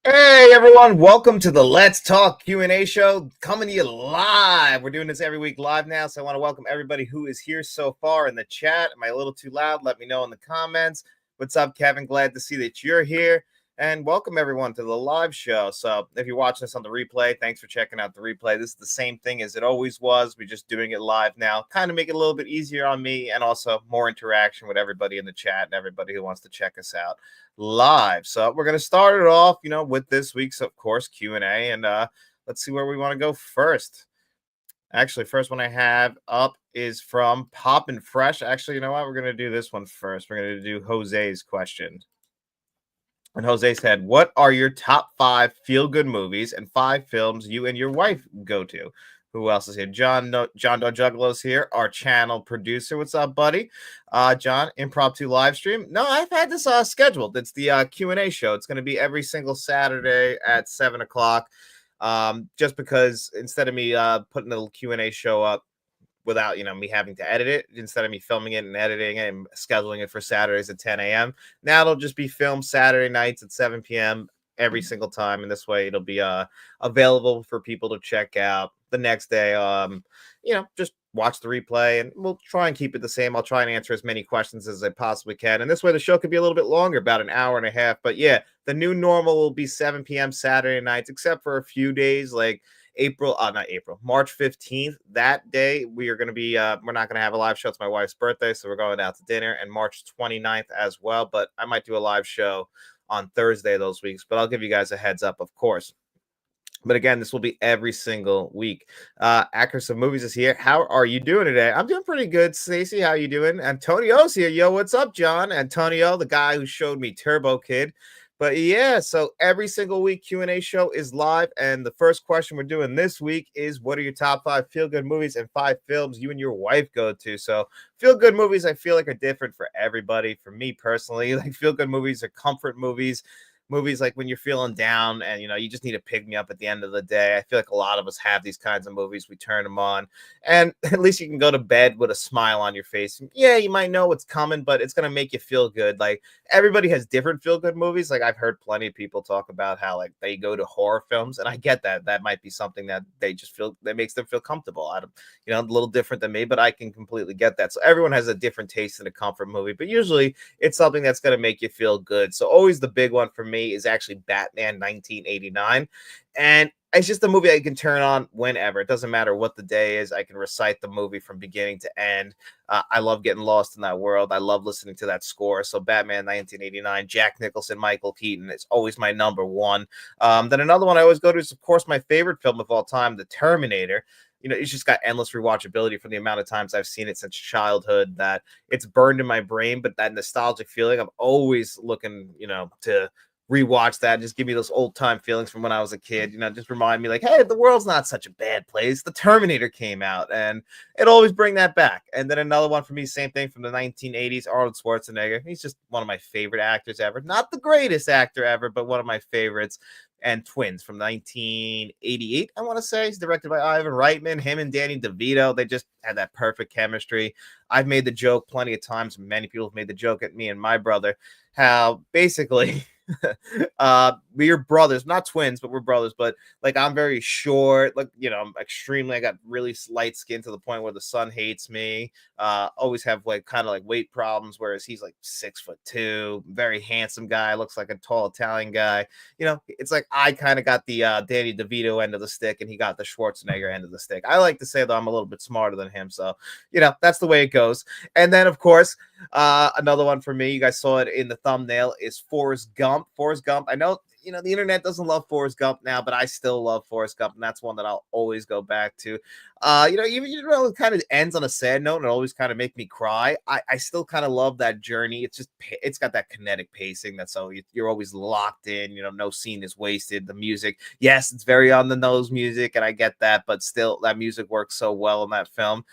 Hey everyone, welcome to the Let's Talk Q&A show, coming to you live. We're doing this every week live now, so I want to welcome everybody who is here so far in the chat. Am I a little too loud? Let me know in the comments. What's up, Kevin? Glad to see that you're here. And welcome everyone to the live show. So if you're watching this on the replay, thanks for checking out the replay. This is the same thing as it always was. We're just doing it live now, kind of make it a little bit easier on me and also more interaction with everybody in the chat and everybody who wants to check us out live. So we're going to start it off, with this week's, of course, Q&A. And let's see where we want to go first. Actually, first one I have up is from Poppin' Fresh. Actually, you know what? We're going to do this one first. We're going to do Jose's question. And Jose said, what are your top 5 feel-good movies and 5 films you and your wife go to? Who else is here? John Juggalos here, our channel producer. What's up, buddy? John, impromptu live stream. No, I've had this scheduled. It's the Q&A show. It's going to be every single Saturday at 7 o'clock. Just because instead of me putting a little Q&A show up without me having to edit it, instead of me filming it and editing it and scheduling it for Saturdays at 10 a.m. Now it'll just be filmed Saturday nights at 7 p.m. every single time, and this way it'll be available for people to check out the next day. Just watch the replay, and we'll try and keep it the same. I'll try and answer as many questions as I possibly can, and this way the show could be a little bit longer, about an hour and a half. But yeah, the new normal will be 7 p.m. Saturday nights, except for a few days like March 15th. That day we are going to be we're not going to have a live show. It's my wife's birthday, so we're going out to dinner. And March 29th as well, but I might do a live show on Thursday those weeks, but I'll give you guys a heads up, of course. But again, this will be every single week. Actors of Movies is here. How are you doing today? I'm doing pretty good. Stacey, how you doing? Antonio's here. Yo, what's up, John? Antonio, the guy who showed me Turbo Kid. But yeah, so every single week Q&A show is live. And the first question we're doing this week is, what are your top 5 feel-good movies and 5 films you and your wife go to? So feel-good movies, I feel like, are different for everybody. For me personally, like, feel-good movies are comfort movies. Movies like when you're feeling down and you just need to pick me up at the end of the day. I feel like a lot of us have these kinds of movies. We turn them on, and at least you can go to bed with a smile on your face. Yeah, you might know what's coming, but it's gonna make you feel good. Like, everybody has different feel good movies. Like, I've heard plenty of people talk about how, like, they go to horror films, and I get that. That might be something that they just feel that makes them feel comfortable. I don't, a little different than me, but I can completely get that. So everyone has a different taste in a comfort movie, but usually it's something that's gonna make you feel good. So always the big one for me is actually Batman 1989. And it's just a movie I can turn on whenever. It doesn't matter what the day is. I can recite the movie from beginning to end. I love getting lost in that world. I love listening to that score. So Batman 1989, Jack Nicholson, Michael Keaton, it's always my number one. Then another one I always go to is, of course, my favorite film of all time, The Terminator. It's just got endless rewatchability from the amount of times I've seen it since childhood, that it's burned in my brain. But that nostalgic feeling, I'm always looking, to rewatch that and just give me those old time feelings from when I was a kid. Just remind me, like, hey, the world's not such a bad place. The Terminator came out, and it always bring that back. And then another one for me, same thing, from the 1980s, Arnold Schwarzenegger. He's just one of my favorite actors ever. Not the greatest actor ever, but one of my favorites. And Twins from 1988, I want to say. He's directed by Ivan Reitman. Him and Danny DeVito, they just had that perfect chemistry. I've made the joke plenty of times. Many people have made the joke at me and my brother, how basically we're brothers, not twins, but we're brothers. But like, I'm very short, like, I'm extremely, I got really light skin to the point where the sun hates me. Always have like kind of like weight problems, whereas he's like 6'2", very handsome guy, looks like a tall Italian guy. It's like I kind of got the Danny DeVito end of the stick, and he got the Schwarzenegger end of the stick. I like to say that I'm a little bit smarter than him, so that's the way it goes. And then, of course, another one for me, you guys saw it in the thumbnail, is Forrest Gump. Forrest Gump, I know the internet doesn't love Forrest Gump now, but I still love Forrest Gump, and that's one that I'll always go back to. Even it kind of ends on a sad note and it always kind of make me cry. I still kind of love that journey. It's got that kinetic pacing that's so you're always locked in. No scene is wasted. The music, yes, it's very on the nose music, and I get that, but still, that music works so well in that film.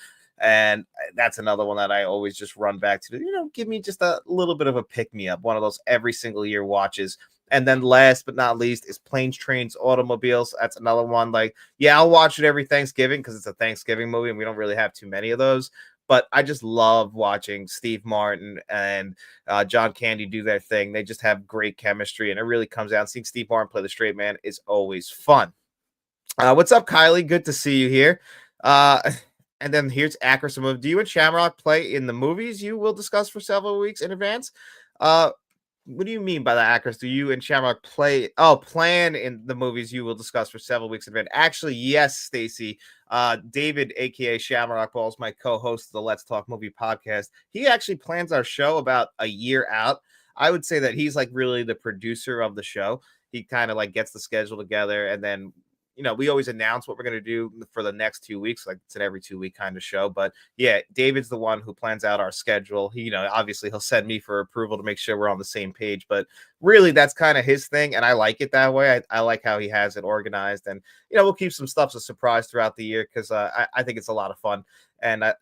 And that's another one that I always just run back to, give me just a little bit of a pick me up, one of those every single year watches. And then last but not least is Planes, Trains, Automobiles. That's another one. Like, yeah, I'll watch it every Thanksgiving because it's a Thanksgiving movie and we don't really have too many of those. But I just love watching Steve Martin and John Candy do their thing. They just have great chemistry, and it really comes out. Seeing Steve Martin play the straight man is always fun. What's up, Kylie? Good to see you here. Uh, and then here's Actress Move. Do you and Shamrock play in the movies you will discuss for several weeks in advance? Uh, what do you mean by that, Actress? Do you and Shamrock plan in the movies you will discuss for several weeks in advance? Actually, yes, Stacy. David, aka Shamrock Balls, my co-host of the Let's Talk Movie podcast. He actually plans our show about a year out. I would say that he's like really the producer of the show. He kind of like gets the schedule together, and then we always announce what we're going to do for the next 2 weeks. Like it's an every 2 week kind of show. But yeah, David's the one who plans out our schedule. He, obviously he'll send me for approval to make sure we're on the same page. But really, that's kind of his thing. And I like it that way. I like how he has it organized. And, we'll keep some stuff as a surprise throughout the year because I think it's a lot of fun. And I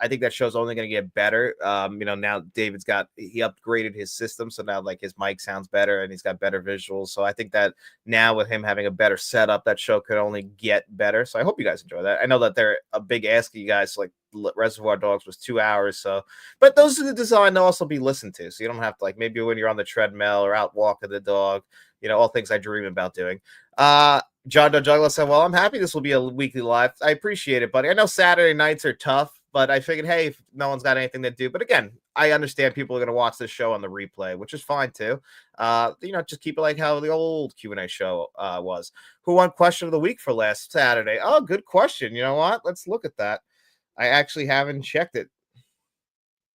think that show's only going to get better. Now David's he upgraded his system, so now like his mic sounds better and he's got better visuals. So I think that now with him having a better setup, that show could only get better. So I hope you guys enjoy that. I know that they're a big ask of you guys. Like Reservoir Dogs was 2 hours, so but those are the designed to also be listened to, so you don't have to like maybe when you're on the treadmill or out walking the dog. All things I dream about doing. John Doe Juggler said, well, I'm happy this will be a weekly live. I appreciate it, buddy. I know Saturday nights are tough, but I figured, hey, if no one's got anything to do. But again, I understand people are going to watch this show on the replay, which is fine too. Just keep it like how the old Q&A show was. Who won question of the week for last Saturday? Oh, good question. You know what? Let's look at that. I actually haven't checked it.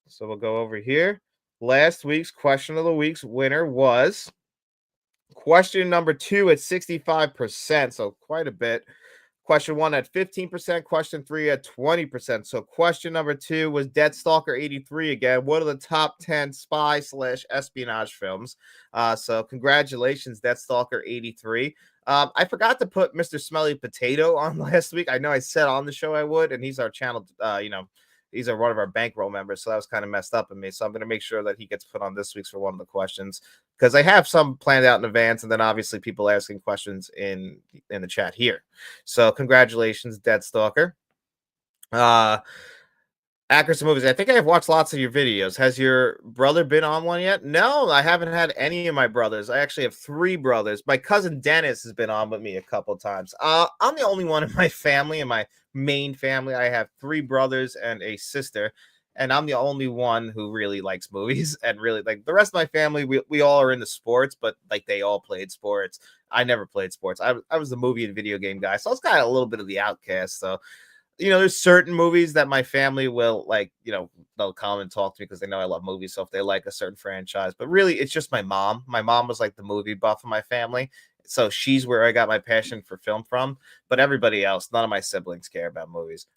So we'll go over here. Last week's question of the week's winner was question number 2 at 65%, so quite a bit. Question 1 at 15%, question 3 at 20%. So question number 2 was Death Stalker 83 again. What are the top 10 spy/espionage films? So congratulations, Death Stalker 83. I forgot to put Mr. Smelly Potato on last week. I know I said on the show I would, and he's our channel, he's one of our bankroll members, so that was kind of messed up in me. So I'm going to make sure that he gets put on this week's for one of the questions because I have some planned out in advance, and then obviously people asking questions in the chat here. So congratulations, Dead Stalker. Actors and Movies. I think I have watched lots of your videos. Has your brother been on one yet? No, I haven't had any of my brothers. I actually have 3 brothers. My cousin Dennis has been on with me a couple of times. I'm the only one in my family, in my main family. I have 3 brothers and a sister, and I'm the only one who really likes movies. And really, like the rest of my family, we all are into sports, but like they all played sports. I never played sports. I was the movie and video game guy, so I was kind of a little bit of the outcast. So there's certain movies that my family will like, they'll come and talk to me because they know I love movies. So if they like a certain franchise, but really it's just my mom. My mom was like the movie buff of my family. So she's where I got my passion for film from. But everybody else, none of my siblings care about movies.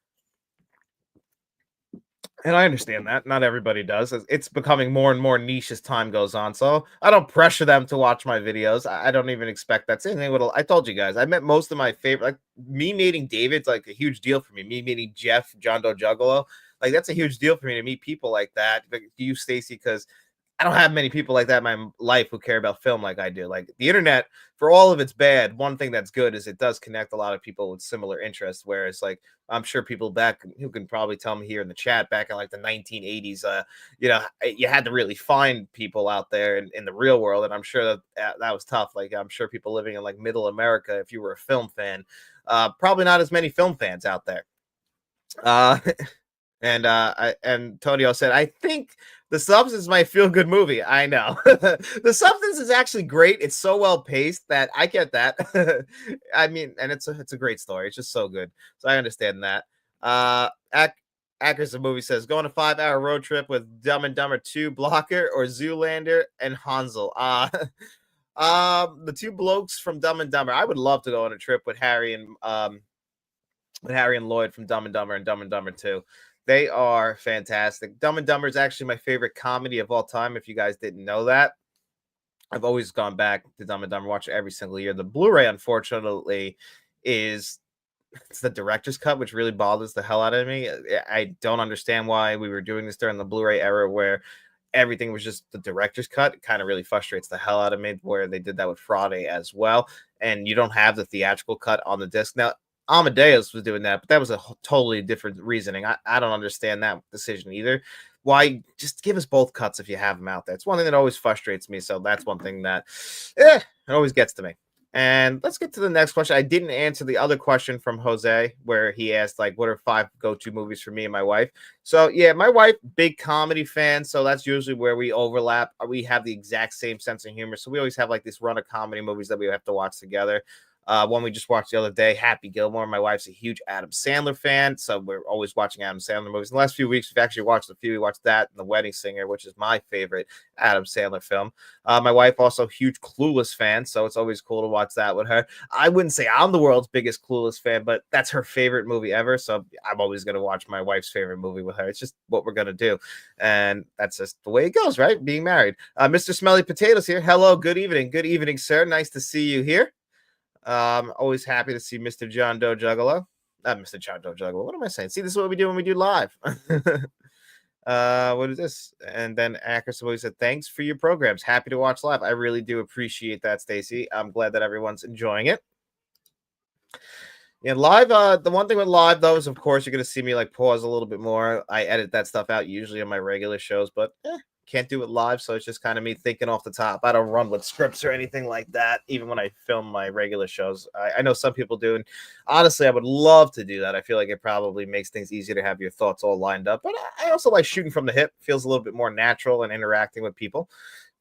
And I understand that. Not everybody does. It's becoming more and more niche as time goes on. So I don't pressure them to watch my videos. I don't even expect that. Same thing with, I told you guys, I met most of my favorite, like me meeting David's like a huge deal for me. Me meeting Jeff, John Doe Juggalo, like that's a huge deal for me to meet people like that. Like you, Stacy, because I don't have many people like that in my life who care about film like I do. Like the internet, for all of its bad, one thing that's good is it does connect a lot of people with similar interests. Whereas, like, I'm sure people back who can probably tell me here in the chat back in like the 1980s, you had to really find people out there in the real world. And I'm sure that was tough. Like, I'm sure people living in like middle America, if you were a film fan, probably not as many film fans out there. And Antonio said, I think The Substance is my feel-good movie. I know. The Substance is actually great. It's so well paced that I get that. I mean, and it's a great story. It's just so good. So I understand that. Actors, the movie says, go on a 5-hour road trip with Dumb and Dumber 2, Blocker, or Zoolander and Hansel. The 2 blokes from Dumb and Dumber. I would love to go on a trip with Harry and Lloyd from Dumb and Dumber 2. They are fantastic. Dumb and Dumber is actually my favorite comedy of all time, if you guys didn't know that. I've always gone back to Dumb and Dumber, watch it every single year. The Blu-ray, unfortunately, it's the director's cut, which really bothers the hell out of me. I don't understand why we were doing this during the Blu-ray era where everything was just the director's cut. It kind of really frustrates the hell out of me, where they did that with Friday as well. And you don't have the theatrical cut on the disc. Now, Amadeus was doing that, but that was a totally different reasoning. I don't understand that decision either. Why just give us both cuts if you have them out there? It's one thing that always frustrates me. So that's one thing that it always gets to me. And let's get to the next question. I didn't answer the other question from Jose where he asked like what are 5 go-to movies for me and my wife. So yeah, my wife, big comedy fan. So that's usually where we overlap. We have the exact same sense of humor. So we always have like this run of comedy movies that we have to watch together. One we just watched the other day, Happy Gilmore. My wife's a huge Adam Sandler fan, so we're always watching Adam Sandler movies. In the last few weeks, we've actually watched a few. We watched that and The Wedding Singer, which is my favorite Adam Sandler film. My wife also huge Clueless fan, so it's always cool to watch that with her. I wouldn't say I'm the world's biggest Clueless fan, but that's her favorite movie ever, so I'm always going to watch my wife's favorite movie with her. It's just what we're going to do, and that's just the way it goes, right? Being married. Mr. Smelly Potatoes here. Hello, good evening, sir. Nice to see you here. Always happy to see Mr. John Doe Juggalo. Not Mr. John Doe Juggalo. What am I saying? See, this is what we do when we do live. What is this? And then Ackerson always said, thanks for your programs. Happy to watch live. I really do appreciate that, Stacy. I'm glad that everyone's enjoying it. Yeah, live. The one thing with live though is, of course, you're gonna see me like pause a little bit more. I edit that stuff out usually on my regular shows, but can't do it live, so it's just kind of me thinking off the top. I don't run with scripts or anything like that, even when I film my regular shows. I know some people do, and honestly, I would love to do that. I feel like it probably makes things easier to have your thoughts all lined up. But I also like shooting from the hip. Feels a little bit more natural and interacting with people.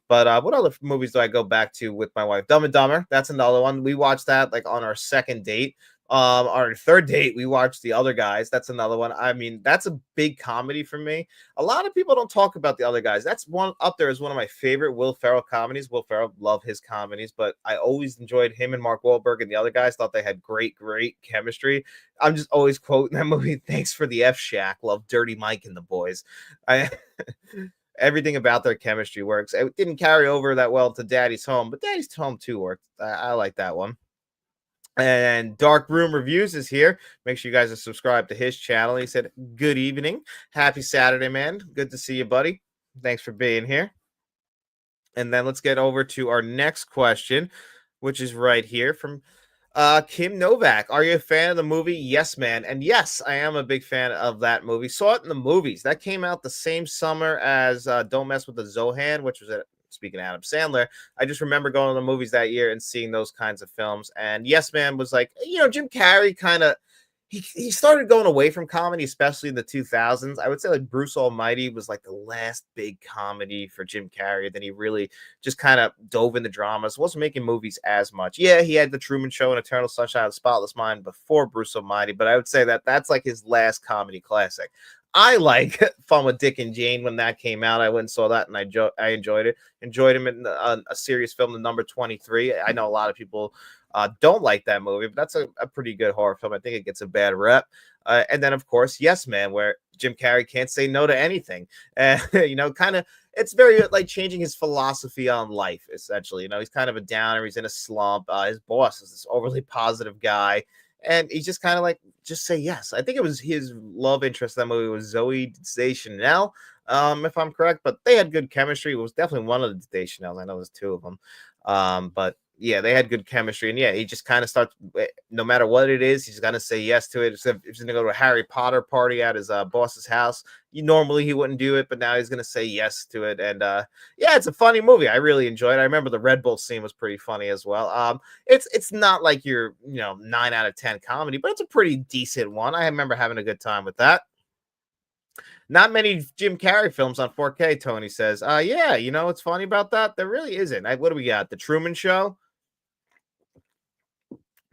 But what other movies do I go back to with my wife? Dumb and Dumber. That's another one. We watched that like on our second date. Our third date, we watched The Other Guys. That's another one. I mean, that's a big comedy for me. A lot of people don't talk about The Other Guys. That's one up there is one of my favorite Will Ferrell comedies. Will Ferrell, love his comedies, but I always enjoyed him and Mark Wahlberg and The Other Guys. Thought they had great chemistry. I'm just always quoting that movie. Thanks for the F Shack. Love Dirty Mike and the boys. I everything about their chemistry works. It didn't carry over that well to Daddy's Home, but Daddy's Home too worked. I like that one. And Dark Room Reviews is here. Make sure you guys are subscribed to his channel. He said, good evening. Happy Saturday, man. Good to see you, buddy. Thanks for being here. And then let's get over to our next question, which is right here from Kim Novak. Are you a fan of the movie Yes Man? And yes, I am a big fan of that movie. Saw it in the movies. That came out the same summer as Don't Mess with the Zohan, which was speaking of Adam Sandler. I just remember going to the movies that year and seeing those kinds of films. And Yes Man was like, Jim Carrey kind of he started going away from comedy, especially in the 2000s. I would say like Bruce Almighty was like the last big comedy for Jim Carrey. Then he really just kind of dove into dramas, wasn't making movies as much. Yeah, he had The Truman Show and Eternal Sunshine of the Spotless Mind before Bruce Almighty, but I would say that that's like his last comedy classic. I like Fun with Dick and Jane when that came out. I went and saw that, and I enjoyed it. Enjoyed him in a serious film, The Number 23. I know a lot of people don't like that movie, but that's a pretty good horror film. I think it gets a bad rep. And then, of course, Yes Man, where Jim Carrey can't say no to anything. Kind of, it's very like changing his philosophy on life, essentially. He's kind of a downer. He's in a slump. His boss is this overly positive guy. And he's just kind of like, just say yes. I think it was his love interest in that movie was Zoe Deschanel, if I'm correct. But they had good chemistry. It was definitely one of the Deschanels. I know there's two of them. But yeah, they had good chemistry. And yeah, he just kind of starts, no matter what it is, he's going to say yes to it. If he's going to go to a Harry Potter party at his boss's house, normally he wouldn't do it, but now he's going to say yes to it. And yeah, it's a funny movie. I really enjoyed it. I remember the Red Bull scene was pretty funny as well. It's not like your 9 out of 10 comedy, but it's a pretty decent one. I remember having a good time with that. Not many Jim Carrey films on 4K, Tony says. Yeah, what's funny about that? There really isn't. What do we got? The Truman Show?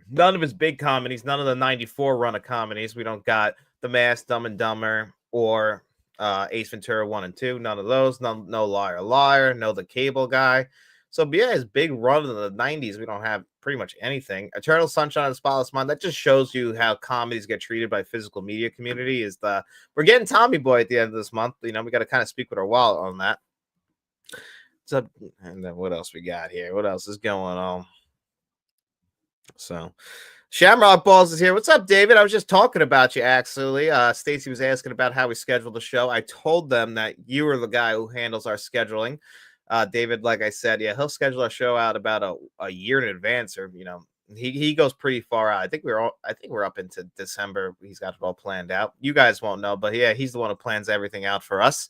None of his big comedies, none of the 94 run of comedies. We don't got The Mask, Dumb and Dumber, or Ace Ventura 1 and 2. None of those. No Liar Liar. No The Cable Guy. So, yeah, his big run in the 90s, we don't have pretty much anything. Eternal Sunshine of the Spotless Mind, that just shows you how comedies get treated by physical media community. We're getting Tommy Boy at the end of this month. We got to kind of speak with our wallet on that. So, and then what else we got here? What else is going on? So Shamrock Balls is here. What's up, David? I was just talking about you, actually. Stacy was asking about how we schedule the show. I told them that you were the guy who handles our scheduling. David, like I said, yeah, he'll schedule our show out about a year in advance, or he goes pretty far out. I think we're up into December. He's got it all planned out. You guys won't know, but yeah, he's the one who plans everything out for us.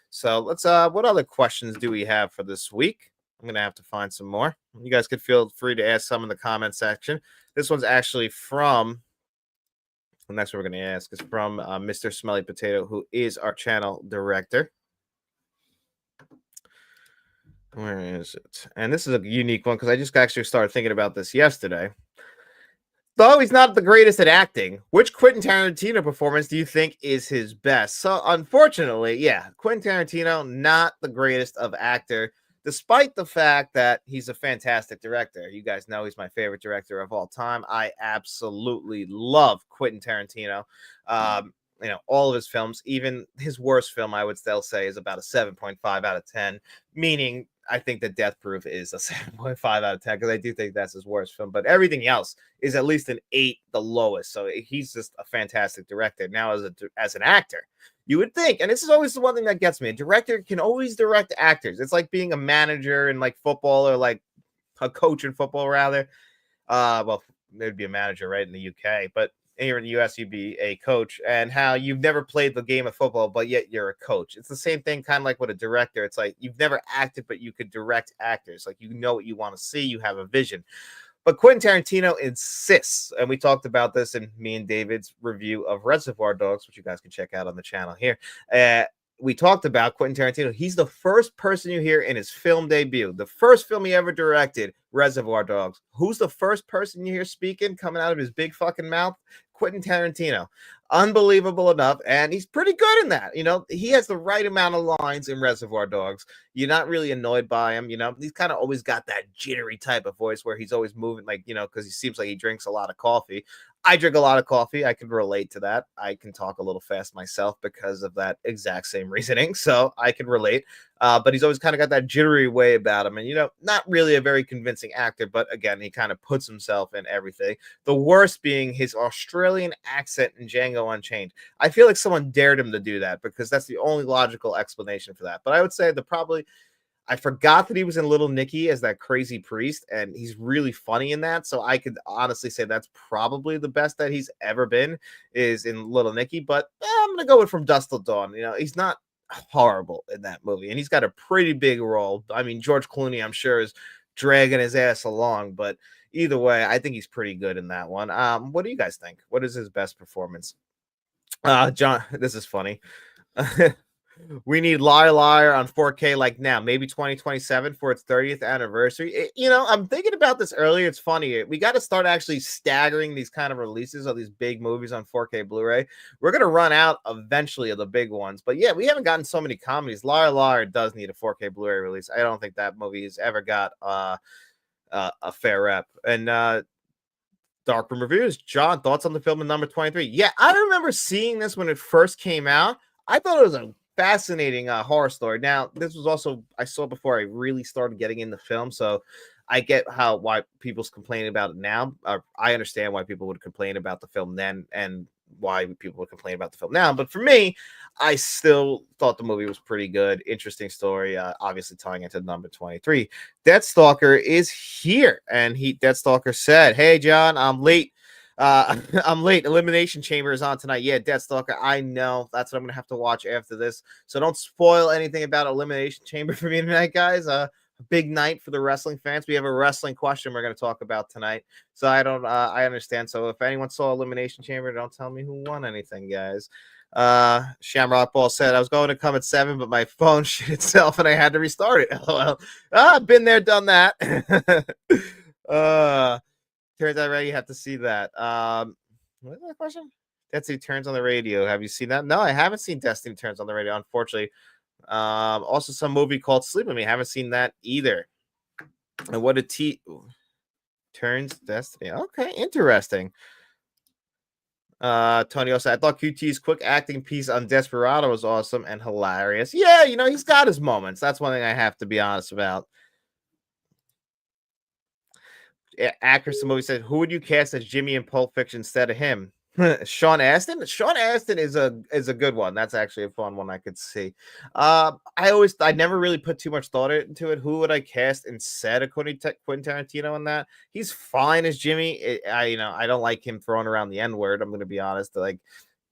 So let's what other questions do we have for this week? I'm gonna have to find some more. You guys could feel free to ask some in the comment section. This one's actually from the next one we're gonna ask is from Mr. Smelly Potato, who is our channel director. Where is it? And this is a unique one because I just actually started thinking about this yesterday. Though he's not the greatest at acting, which Quentin Tarantino performance do you think is his best? So, unfortunately, yeah, Quentin Tarantino, not the greatest of actor, despite the fact that he's a fantastic director. You guys know he's my favorite director of all time. I absolutely love Quentin Tarantino. All of his films, even his worst film, I would still say is about a 7.5 out of 10, meaning I think that Death Proof is a 7.5 out of 10 because I do think that's his worst film, but everything else is at least an 8, the lowest. So he's just a fantastic director. Now, as an actor, you would think, and this is always the one thing that gets me, a director can always direct actors. It's like being a manager in like football or like a coach in football, rather. Well, there'd be a manager, right, in the UK, but here in the US, you'd be a coach, and how you've never played the game of football, but yet you're a coach. It's the same thing, kind of like with a director. It's like you've never acted, but you could direct actors. Like, you know what you want to see, you have a vision. But Quentin Tarantino insists, and we talked about this in me and David's review of Reservoir Dogs, which you guys can check out on the channel here. We talked about Quentin Tarantino. He's the first person you hear in his film debut, the first film he ever directed, Reservoir Dogs. Who's the first person you hear speaking, coming out of his big fucking mouth? Quentin Tarantino. Unbelievable enough, and he's pretty good in that. He has the right amount of lines in Reservoir Dogs. You're not really annoyed by him. He's kind of always got that jittery type of voice where he's always moving, like, because he seems like he drinks a lot of coffee. I drink a lot of coffee. I can relate to that. I can talk a little fast myself because of that exact same reasoning. So I can relate. But he's always kind of got that jittery way about him. And, not really a very convincing actor. But again, he kind of puts himself in everything. The worst being his Australian accent in Django Unchained. I feel like someone dared him to do that because that's the only logical explanation for that. But I would say I forgot that he was in Little Nicky as that crazy priest, and he's really funny in that. So I could honestly say that's probably the best that he's ever been is in Little Nicky. But I'm going to go with From Dusk Till Dawn. He's not horrible in that movie, and he's got a pretty big role. I mean, George Clooney, I'm sure, is dragging his ass along, but either way, I think he's pretty good in that one. What do you guys think? What is his best performance? John, this is funny. We need Liar Liar on 4K like now, maybe 2027 for its 30th anniversary. I'm thinking about this earlier. It's funny. We got to start actually staggering these kind of releases of these big movies on 4K Blu-ray. We're going to run out eventually of the big ones. But yeah, we haven't gotten so many comedies. Liar Liar does need a 4K Blu-ray release. I don't think that movie has ever got a fair rep. And Darkroom Reviews. John, thoughts on the film in number 23? Yeah, I remember seeing this when it first came out. I thought it was a fascinating horror story. Now, this was also I saw before I really started getting into film, so I get why people's complaining about it now. I understand why people would complain about the film then, and why people would complain about the film now. But for me, I still thought the movie was pretty good. Interesting story. Obviously tying into number 23. Deathstalker is here, and Deathstalker said, "Hey John, I'm late. I'm late. Elimination Chamber is on tonight. Yeah, Deathstalker. I know. That's what I'm gonna have to watch after this. So don't spoil anything about Elimination Chamber for me tonight, guys. A big night for the wrestling fans. We have a wrestling question we're gonna talk about tonight. So I understand. So if anyone saw Elimination Chamber, don't tell me who won anything, guys. Shamrock Ball said I was going to come at 7, but my phone shit itself and I had to restart it. LOL. Been there, done that. Turns out, right? You have to see that. What is that question? Destiny Turns on the Radio. Have you seen that? No, I haven't seen Destiny Turns on the Radio, unfortunately. Also, some movie called Sleep With Me. I haven't seen that either. And what a Turns Destiny. Okay, interesting. Tony also, I thought QT's quick acting piece on Desperado was awesome and hilarious. Yeah, he's got his moments. That's one thing I have to be honest about. Actress the movie said, who would you cast as Jimmy in Pulp Fiction instead of him? Sean Astin. Sean Astin is a good one. That's actually a fun one I could see. I never really put too much thought into it. Who would I cast instead of Quentin Tarantino in that? He's fine as Jimmy. I don't like him throwing around the N word. I'm going to be honest. Like,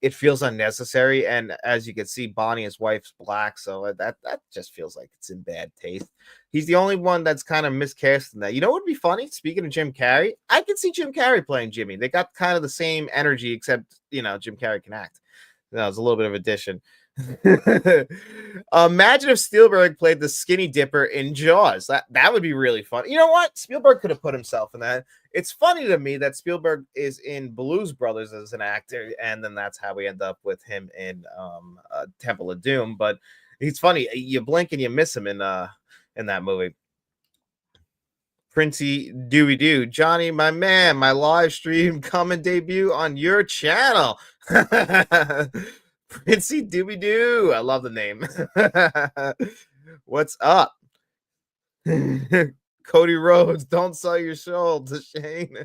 it feels unnecessary, and as you can see, Bonnie, his wife's black, so that just feels like it's in bad taste. He's the only one that's kind of miscast in that. You know what would be funny? Speaking of Jim Carrey, I could see Jim Carrey playing Jimmy. They got kind of the same energy, except Jim Carrey can act. That was a little bit of addition. Imagine if Spielberg played the Skinny Dipper in Jaws. That would be really fun. You know what? Spielberg could have put himself in that. It's funny to me that Spielberg is in Blues Brothers as an actor, and then that's how we end up with him in Temple of Doom. But he's funny. You blink and you miss him in that movie. Princey Dooby Doo, Johnny, my man, my live stream coming debut on your channel. Princey Dooby Doo. I love the name. What's up? Cody Rhodes, don't sell your soul to Shane.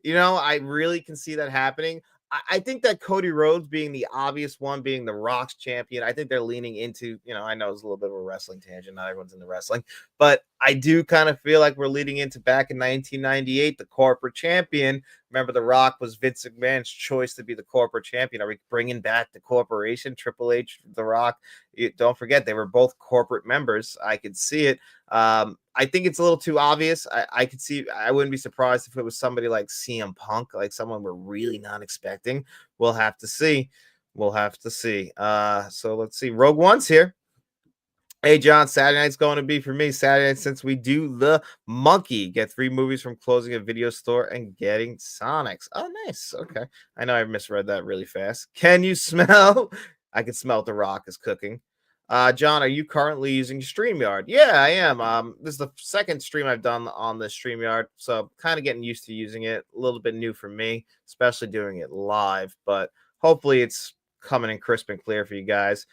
I really can see that happening. I think that Cody Rhodes being the obvious one, being the Rock's champion, I think they're leaning into, I know it's a little bit of a wrestling tangent. Not everyone's into wrestling, but I do kind of feel like we're leading into back in 1998, the corporate champion. Remember, The Rock was Vince McMahon's choice to be the corporate champion. Are we bringing back the corporation? Triple H, The Rock. Don't forget, they were both corporate members. I could see it. I think it's a little too obvious. I could see. I wouldn't be surprised if it was somebody like CM Punk, like someone we're really not expecting. We'll have to see. So let's see. Rogue One's here. Hey, John, Saturday night's going to be for me. Saturday night, since we do the monkey. Get 3 movies from closing a video store and getting Sonics. Oh, nice. Okay. I know I misread that really fast. Can you smell? I can smell The Rock is cooking. John, are you currently using StreamYard? Yeah, I am. This is the second stream I've done on the StreamYard, so kind of getting used to using it. A little bit new for me, especially doing it live, but hopefully it's coming in crisp and clear for you guys.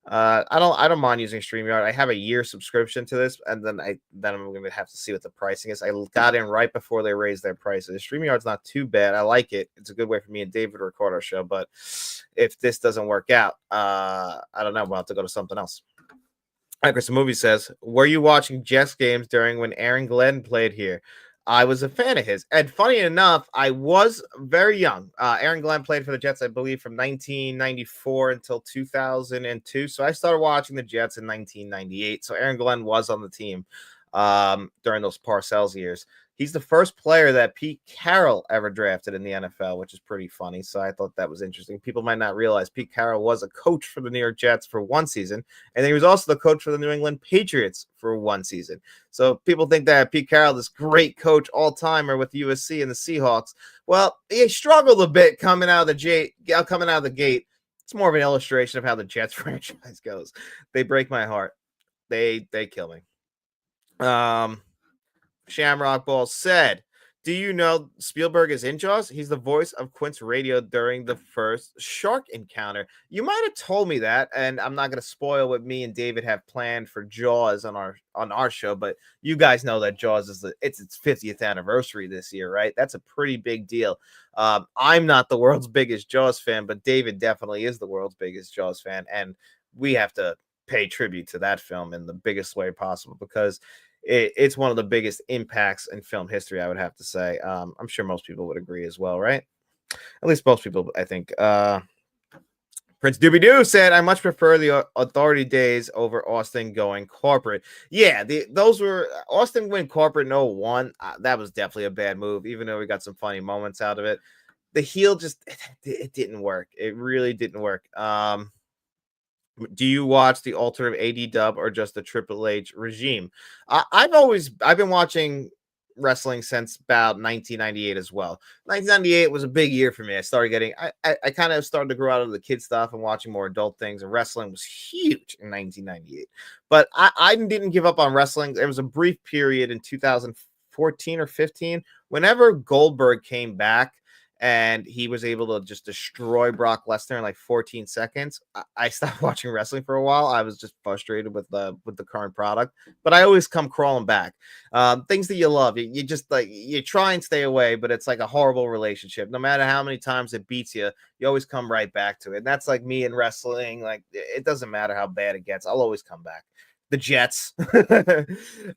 I don't mind using StreamYard. I have a year subscription to this, and then I'm gonna have to see what the pricing is. I got in right before they raised their prices. StreamYard's not too bad. I like it. It's a good way for me and David to record our show. But if this doesn't work out, I don't know. We'll have to go to something else. Chris, the movie says, were you watching Jets games during when Aaron Glenn played here? I was a fan of his. And funny enough, I was very young. Aaron Glenn played for the Jets, I believe, from 1994 until 2002. So I started watching the Jets in 1998. So Aaron Glenn was on the team during those Parcells years. He's the first player that Pete Carroll ever drafted in the NFL, which is pretty funny. So I thought that was interesting. People might not realize Pete Carroll was a coach for the New York Jets for one season, and then he was also the coach for the New England Patriots for one season. So people think that Pete Carroll, this great coach all-timer with USC and the Seahawks, well, he struggled a bit coming out of the gate. It's more of an illustration of how the Jets franchise goes. They break my heart. They kill me. Shamrock Ball said, do you know Spielberg is in Jaws? He's the voice of Quint's radio during the first shark encounter. You might have told me that, and I'm not going to spoil what me and David have planned for Jaws on our show, but you guys know that Jaws is its 50th anniversary this year, right? That's a pretty big deal. I'm not the world's biggest Jaws fan, but David definitely is the world's biggest Jaws fan, and we have to pay tribute to that film in the biggest way possible because it's one of the biggest impacts in film history, I would have to say. I'm sure most people would agree as well, right? At least most people, I think. Prince Doobie Doo said, I much prefer the Authority days over Austin going corporate. Yeah, those were Austin went corporate in 01. That was definitely a bad move, even though we got some funny moments out of it. The heel it didn't work. It really didn't work. Do you watch the alternate AD dub or just the Triple H regime? I've been watching wrestling since about 1998 as well. 1998 was a big year for me. I kind of started to grow out of the kid stuff and watching more adult things, and wrestling was huge in 1998. But I didn't give up on wrestling. There was a brief period in 2014 or 15, whenever Goldberg came back and he was able to just destroy Brock Lesnar in like 14 seconds. I stopped watching wrestling for a while. I was just frustrated with the current product, but I always come crawling back. Things that you love, you just like you try and stay away, but it's like a horrible relationship. No matter how many times it beats you, you always come right back to it. And that's like me in wrestling. Like it doesn't matter how bad it gets, I'll always come back. The Jets.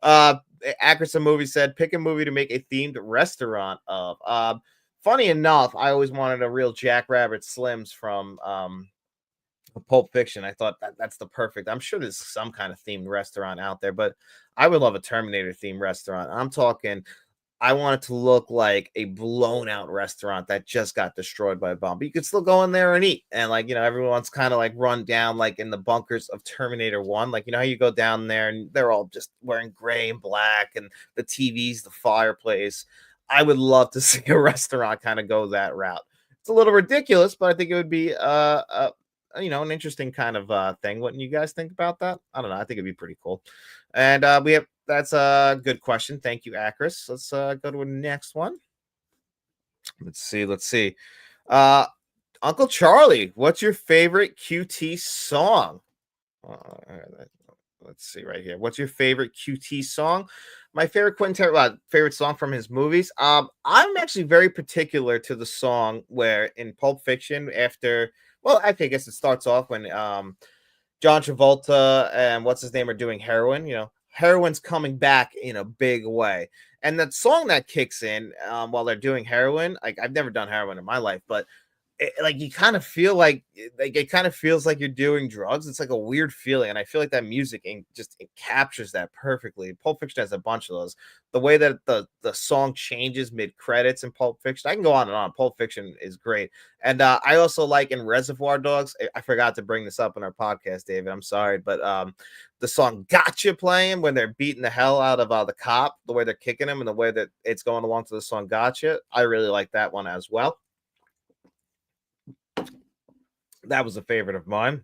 uh Ackerson movie said, pick a movie to make a themed restaurant of. Funny enough, I always wanted a real Jackrabbit Slims from Pulp Fiction. I thought that's the perfect. I'm sure there's some kind of themed restaurant out there, but I would love a Terminator themed restaurant. I'm talking, I want it to look like a blown out restaurant that just got destroyed by a bomb. But you could still go in there and eat. And like, everyone's kind of like run down like in the bunkers of Terminator 1. Like, how you go down there and they're all just wearing gray and black and the TV's the fireplace. I would love to see a restaurant kind of go that route. It's a little ridiculous, but I think it would be an interesting kind of thing. Wouldn't you guys think about that? I don't know. I think it'd be pretty cool. And we have that's a good question. Thank you, Acris. Let's go to the next one. Let's see. Uncle Charlie, what's your favorite QT song? Let's see right here. What's your favorite QT song? My favorite favorite song from his movies. I'm actually very particular to the song where in Pulp Fiction I guess it starts off when John Travolta and what's his name are doing heroin. Heroin's coming back in a big way. And that song that kicks in while they're doing heroin, like I've never done heroin in my life, but like you kind of feel like it kind of feels like you're doing drugs. It's like a weird feeling, and I feel like that music it captures that perfectly. Pulp Fiction has a bunch of those. The way that the song changes mid credits in Pulp Fiction, I can go on and on. Pulp Fiction is great, and I also like in Reservoir Dogs. I forgot to bring this up in our podcast, David. I'm sorry, but the song "Gotcha" playing when they're beating the hell out of the cop, the way they're kicking him, and the way that it's going along to the song "Gotcha," I really like that one as well. That was a favorite of mine.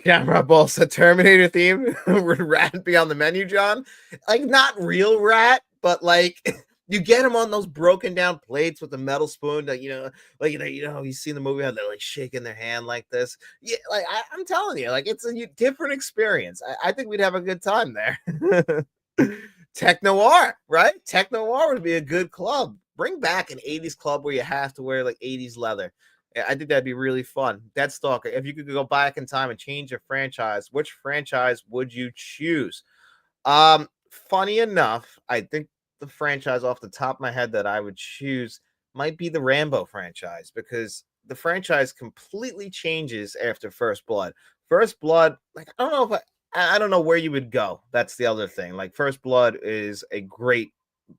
Camera Ball said Terminator theme. Rat be on the menu, John. Like not real rat, but like you get him on those broken down plates with the metal spoon. That you see the movie how they're like shaking their hand like this. Yeah, like I'm telling you, like it's a different experience. I think we'd have a good time there. Tech Noir, right? Tech Noir would be a good club. Bring back an 80s club where you have to wear like 80s leather. I think that'd be really fun. Dead Stalker, if you could go back in time and change your franchise, which franchise would you choose? Funny enough, I think the franchise off the top of my head that I would choose might be the Rambo franchise because the franchise completely changes after First Blood. First Blood, like I don't know if I don't know where you would go. That's the other thing. Like First Blood is a great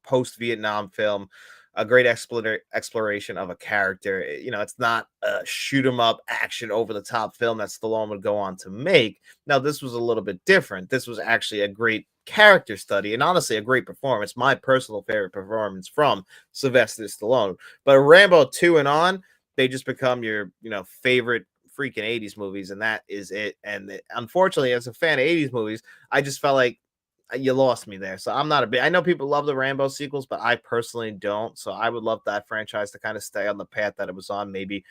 post-Vietnam film, a great exploration of a character. It's not a shoot 'em up action over the top film that Stallone would go on to make. Now, this was a little bit different. This was actually a great character study and honestly a great performance. My personal favorite performance from Sylvester Stallone. But Rambo 2 and on, they just become your, favorite freaking 80s movies, and that is it. And unfortunately, as a fan of 80s movies, I just felt like you lost me there. So I'm not a big, I know people love the Rambo sequels, but I personally don't. So I would love that franchise to kind of stay on the path that it was on. Maybe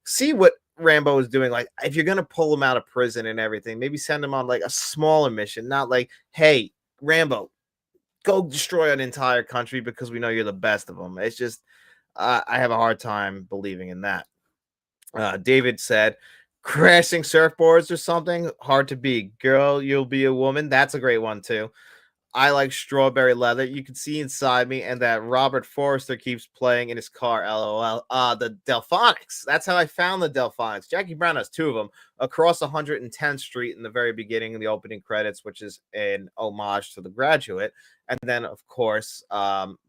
see what Rambo is doing. Like if you're going to pull him out of prison and everything, maybe send him on like a smaller mission, not like, hey, Rambo, go destroy an entire country because we know you're the best of them. It's just, I have a hard time believing in that. David said, crashing surfboards or something hard to beat. Girl, you'll be a woman. That's a great one too. I like strawberry leather. You can see inside me, and that Robert Forrester keeps playing in his car. LOL. The Delphonics. That's how I found the Delphonics. Jackie Brown has two of them across 110th Street in the very beginning of the opening credits, which is an homage to The Graduate. And then, of course,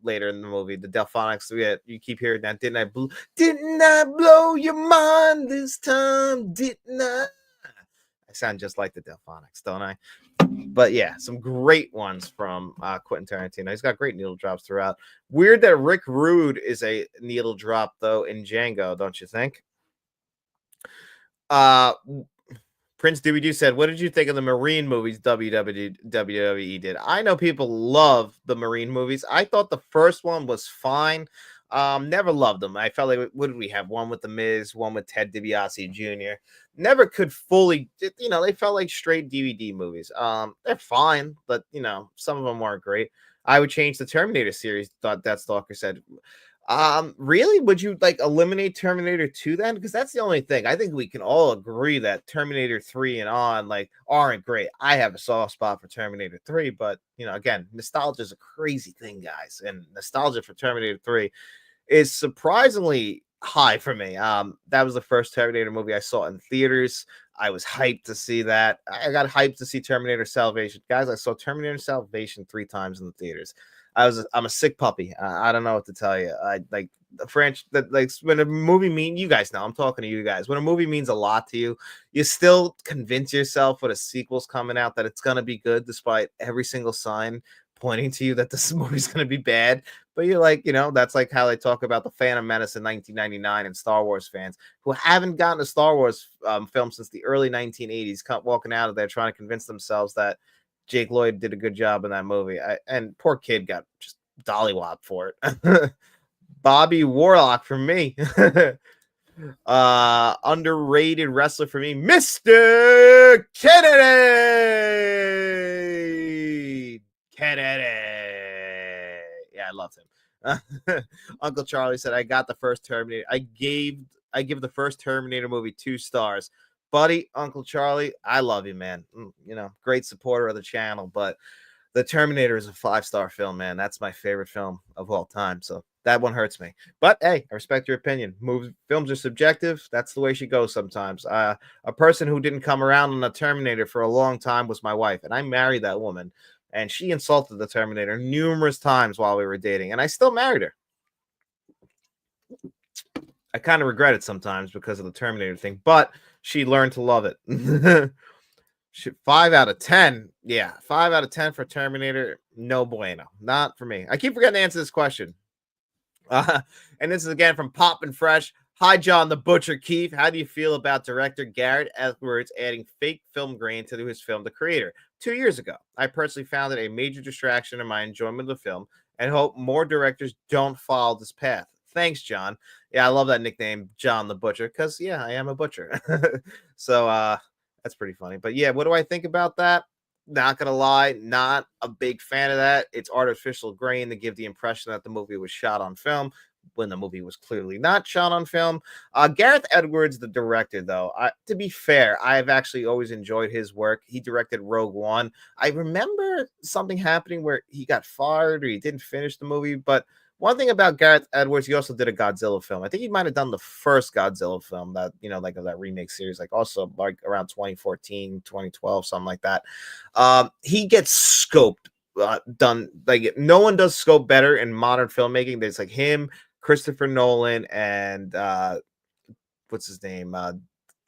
later in the movie, the Delphonics. You keep hearing that. Didn't I blow your mind this time? Didn't I? I sound just like the Delphonics, don't I? But yeah, some great ones from Quentin Tarantino. He's got great needle drops throughout. Weird that Rick Rude is a needle drop though in Django, don't you think? Prince Doobie said, "What did you think of the Marine movies WWE did?" I know people love the Marine movies. I thought the first one was fine. Never loved them. I felt like, what did we have? One with The Miz, one with Ted DiBiase Jr. Never could fully, they felt like straight DVD movies. They're fine, but some of them weren't great. I would change the Terminator series, thought that Stalker said. Really? Would you like eliminate Terminator 2 then? Because that's the only thing. I think we can all agree that Terminator 3 and on like aren't great. I have a soft spot for Terminator 3, but again, nostalgia is a crazy thing, guys. And nostalgia for Terminator 3 is surprisingly high for me. That was the first Terminator movie I saw in theaters. I was hyped to see that. I got hyped to see Terminator Salvation. Guys, I saw Terminator Salvation 3 times in the theaters. I'm a sick puppy. I don't know what to tell you. I like the French that like when a movie you guys know, I'm talking to you guys. When a movie means a lot to you, you still convince yourself when a sequel's coming out that it's gonna be good, despite every single sign pointing to you that this movie's gonna be bad. But you're like, that's like how they talk about the Phantom Menace in 1999 and Star Wars fans who haven't gotten a Star Wars film since the early 1980s, walking out of there trying to convince themselves that Jake Lloyd did a good job in that movie. And poor kid got just dollywop for it. Bobby Warlock for me. Underrated wrestler for me, Mr. Kennedy. Yeah, I loved him. Uncle Charlie said, I got the first Terminator. I give the first Terminator movie 2 stars. Buddy, Uncle Charlie, I love you, man. Great supporter of the channel, but The Terminator is a 5-star film, man. That's my favorite film of all time. So that one hurts me. But hey, I respect your opinion. Films are subjective. That's the way she goes sometimes. A person who didn't come around on The Terminator for a long time was my wife, and I married that woman. And she insulted The Terminator numerous times while we were dating, and I still married her. I kind of regret it sometimes because of the Terminator thing, but she learned to love it. 5 out of 10. Yeah, 5 out of 10 for Terminator. No bueno. Not for me. I keep forgetting to answer this question. And this is again from Pop and Fresh. Hi, John the Butcher Keefe. How do you feel about director Garrett Edwards adding fake film grain to his film, The Creator, 2 years ago? I personally found it a major distraction in my enjoyment of the film and hope more directors don't follow this path. Thanks, John. Yeah, I love that nickname, John the Butcher, because, yeah, I am a butcher. So, that's pretty funny. But, yeah, what do I think about that? Not gonna lie, not a big fan of that. It's artificial grain to give the impression that the movie was shot on film when the movie was clearly not shot on film. Gareth Edwards, the director, though, to be fair, I've actually always enjoyed his work. He directed Rogue One. I remember something happening where he got fired or he didn't finish the movie, but one thing about Gareth Edwards, he also did a Godzilla film. I think he might have done the first Godzilla film that, like that remake series, like also like around 2014, 2012, something like that. He gets scoped, done. Like no one does scope better in modern filmmaking. There's like him, Christopher Nolan, and what's his name?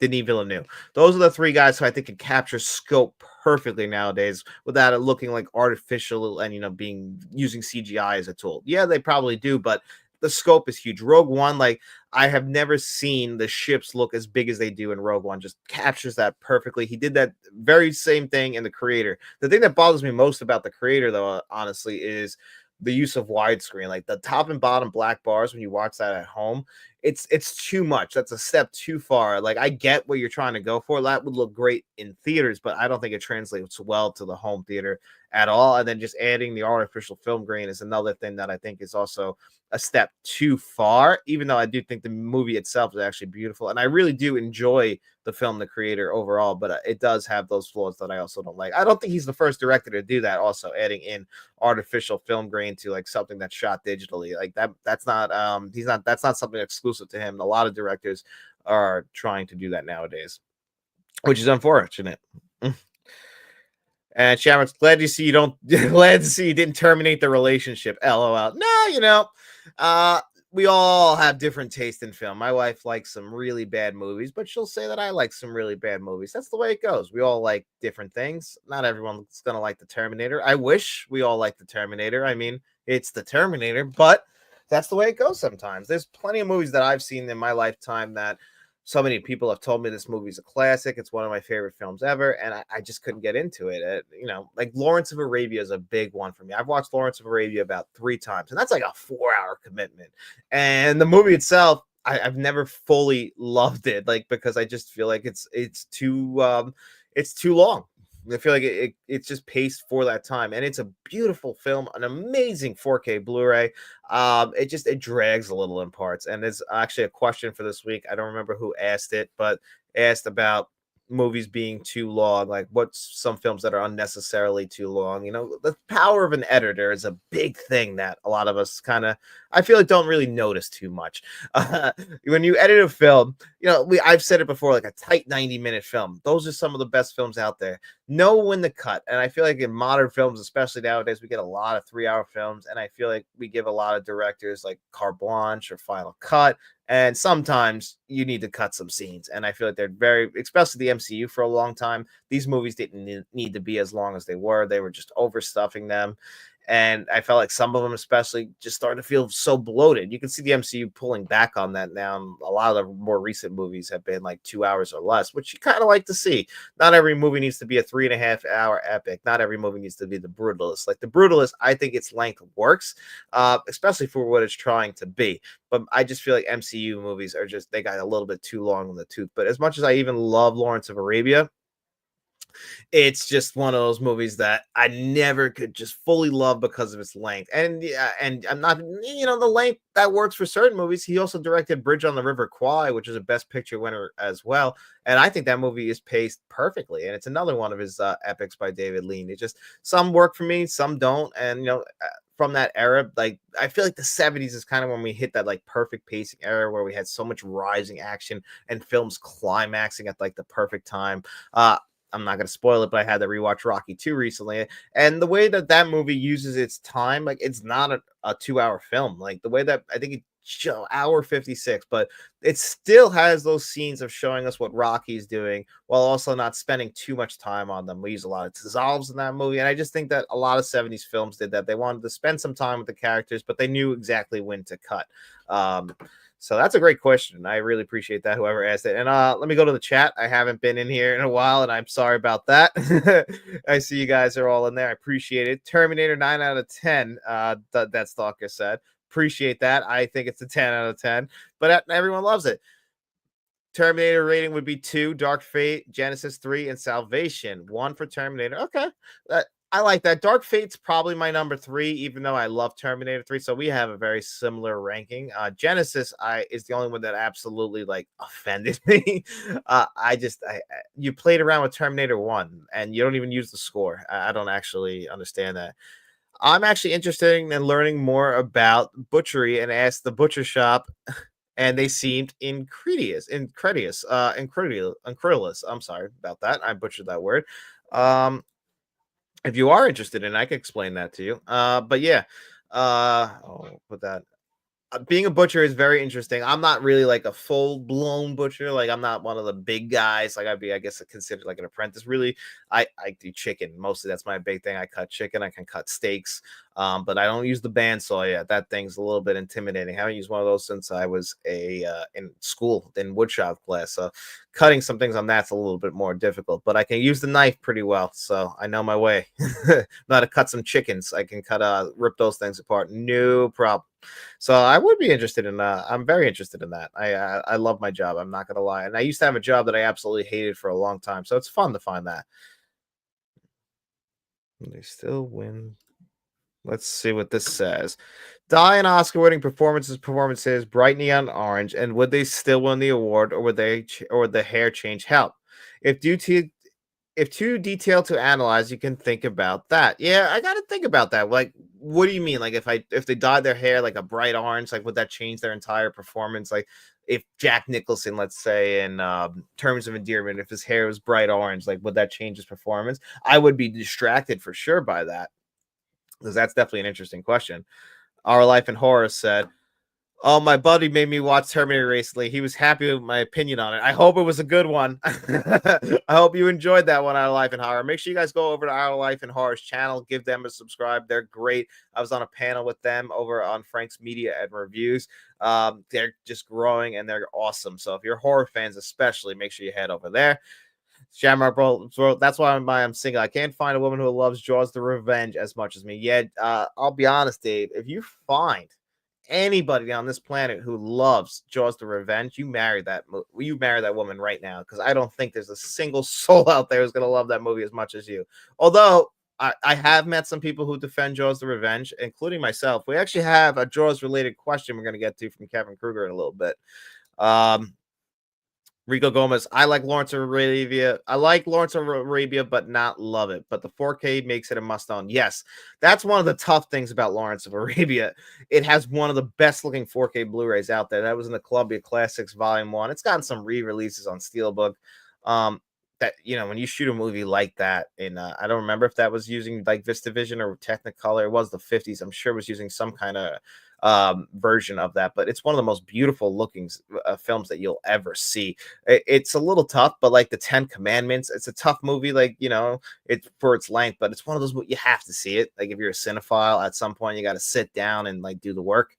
Denis Villeneuve. Those are the 3 guys who I think can capture scope perfectly nowadays without it looking like artificial and being using CGI as a tool. Yeah, they probably do, but the scope is huge. Rogue One, like I have never seen the ships look as big as they do in Rogue One. Just captures that perfectly. He did that very same thing in The Creator. The thing that bothers me most about The Creator, though, honestly, is the use of widescreen. Like the top and bottom black bars when you watch that at home, it's too much. That's a step too far. Like I get what you're trying to go for. That would look great in theaters, but I don't think it translates well to the home theater at all. And then just adding the artificial film grain is another thing that I think is also a step too far, even though I do think the movie itself is actually beautiful. And I really do enjoy the film, The Creator, overall, but it does have those flaws that I also don't like. I don't think he's the first director to do that, also adding in artificial film grain to like something that's shot digitally. Like that's not that's not something exclusive to him. A lot of directors are trying to do that nowadays, which is unfortunate. And Shamrock's glad to see you didn't terminate the relationship. LOL. No, we all have different taste in film. My wife likes some really bad movies, but she'll say that I like some really bad movies. That's the way it goes. We all like different things. Not everyone's gonna like the Terminator. I wish we all liked the Terminator. I mean, it's the Terminator, but that's the way it goes sometimes. There's plenty of movies that I've seen in my lifetime that so many people have told me this movie's a classic. It's one of my favorite films ever, and I just couldn't get into it. Like Lawrence of Arabia is a big one for me. I've watched Lawrence of Arabia about 3 times, and that's like a 4-hour commitment. And the movie itself, I've never fully loved it, like because I just feel like it's too long. I feel like it's just paced for that time, and it's a beautiful film, an amazing 4K Blu-ray. It drags a little in parts, and there's actually a question for this week. I don't remember who asked it, but asked about movies being too long, like what's some films that are unnecessarily too long. The power of an editor is a big thing that a lot of us kind of, I feel like, don't really notice too much. When you edit a film, I've said it before, like a tight 90-minute film, those are some of the best films out there. Know when to cut. And I feel like in modern films, especially nowadays, we get a lot of 3-hour films, and I feel like we give a lot of directors like carte blanche or final cut, and sometimes you need to cut some scenes. And I feel like they're very, especially the MCU, for a long time, these movies didn't need to be as long as they were. They were just overstuffing them. And I felt like some of them, especially, just started to feel so bloated. You can see the MCU pulling back on that now. And a lot of the more recent movies have been like 2 hours or less, which you kind of like to see. Not every movie needs to be a 3.5-hour epic. Not every movie needs to be The Brutalist. Like The Brutalist, I think its length works, especially for what it's trying to be. But I just feel like MCU movies they got a little bit too long in the tooth. But as much as I even love Lawrence of Arabia, it's just one of those movies that I never could just fully love because of its length. And yeah, and I'm not, the length that works for certain movies. He also directed Bridge on the River Kwai, which is a Best Picture winner as well. And I think that movie is paced perfectly. And it's another one of his epics by David Lean. It just, some work for me, some don't. And from that era, like I feel like the 70s is kind of when we hit that like perfect pacing era where we had so much rising action and films climaxing at like the perfect time. I'm not going to spoil it, but I had to rewatch Rocky 2 recently. And the way that that movie uses its time, like it's not a 2-hour film. Like the way that I think it's hour 56, but it still has those scenes of showing us what Rocky's doing while also not spending too much time on them. We use a lot of dissolves in that movie. And I just think that a lot of 70s films did that. They wanted to spend some time with the characters, but they knew exactly when to cut. So that's a great question. I really appreciate that, whoever asked it. And let me go to the chat. I haven't been in here in a while, and I'm sorry about that. I see you guys are all in there. I appreciate it. Terminator 9 out of 10, that stalker said. Appreciate that. I think it's a 10 out of 10, but everyone loves it. Terminator rating would be 2, Dark Fate, Genesis 3, and Salvation. 1 for Terminator. Okay. I like that. Dark Fate's probably my number 3, even though I love Terminator 3. So we have a very similar ranking. Genesis is the only one that absolutely like offended me. You played around with Terminator 1 and you don't even use the score. I don't actually understand that. I'm actually interested in learning more about butchery and asked the butcher shop, and they seemed incredulous. I'm sorry about that. I butchered that word. If you are interested in it, I can explain that to you. But yeah, I'll put that. Being a butcher is very interesting. I'm not really like a full blown butcher. Like I'm not one of the big guys. Like I'd be, I guess, considered like an apprentice. Really, I do chicken mostly. That's my big thing. I cut chicken. I can cut steaks. But I don't use the bandsaw yet. That thing's a little bit intimidating. I haven't used one of those since I was in school in woodshop class. So cutting some things on that's a little bit more difficult. But I can use the knife pretty well, so I know my way. Know how to cut some chickens. I can rip those things apart, no problem. So I would be interested in I'm very interested in that. I love my job, I'm not gonna lie. And I used to have a job that I absolutely hated for a long time. So it's fun to find that. They still win. Let's see what this says. Die an Oscar-winning performances, bright neon orange, and would they still win the award, or would the hair change help? If due to if too detailed to analyze, you can think about that. Yeah, I got to think about that. Like, what do you mean? Like, if they dyed their hair like a bright orange, like would that change their entire performance? Like, if Jack Nicholson, let's say in Terms of Endearment, if his hair was bright orange, like would that change his performance? I would be distracted for sure by that, because that's definitely an interesting question. Our Life in Horror said, Oh, my buddy made me watch Terminator recently. He was happy with my opinion on it. I hope it was a good one. I hope you enjoyed that one, Out of Life and Horror. Make sure you guys go over to Out of Life and Horror's channel. Give them a subscribe. They're great. I was on a panel with them over on Frank's Media and Reviews. They're just growing and they're awesome. So if you're horror fans, especially, make sure you head over there. Shamrock Bro, that's why I'm single. I can't find a woman who loves Jaws the Revenge as much as me. Yeah, I'll be honest, Dave. If you find anybody on this planet who loves Jaws the Revenge, you marry that woman right now, because I don't think there's a single soul out there who's gonna love that movie as much as you. Although I have met some people who defend Jaws the Revenge, including myself. We actually have a Jaws related question we're gonna get to from Kevin Kruger in a little bit. Rico Gomez, I like Lawrence of Arabia. I like Lawrence of Arabia, but not love it. But the 4K makes it a must own. Yes, that's one of the tough things about Lawrence of Arabia. It has one of the best looking 4K Blu-rays out there. That was in the Columbia Classics Volume 1. It's gotten some re-releases on Steelbook. That, when you shoot a movie like that in I don't remember if that was using like VistaVision or Technicolor. It was the 50s. I'm sure it was using some kind of version of that, but it's one of the most beautiful looking films that you'll ever see. It's a little tough, but like the 10 Commandments, it's a tough movie, like, it's for its length, but it's one of those you have to see it. Like if you're a cinephile, at some point you got to sit down and like do the work.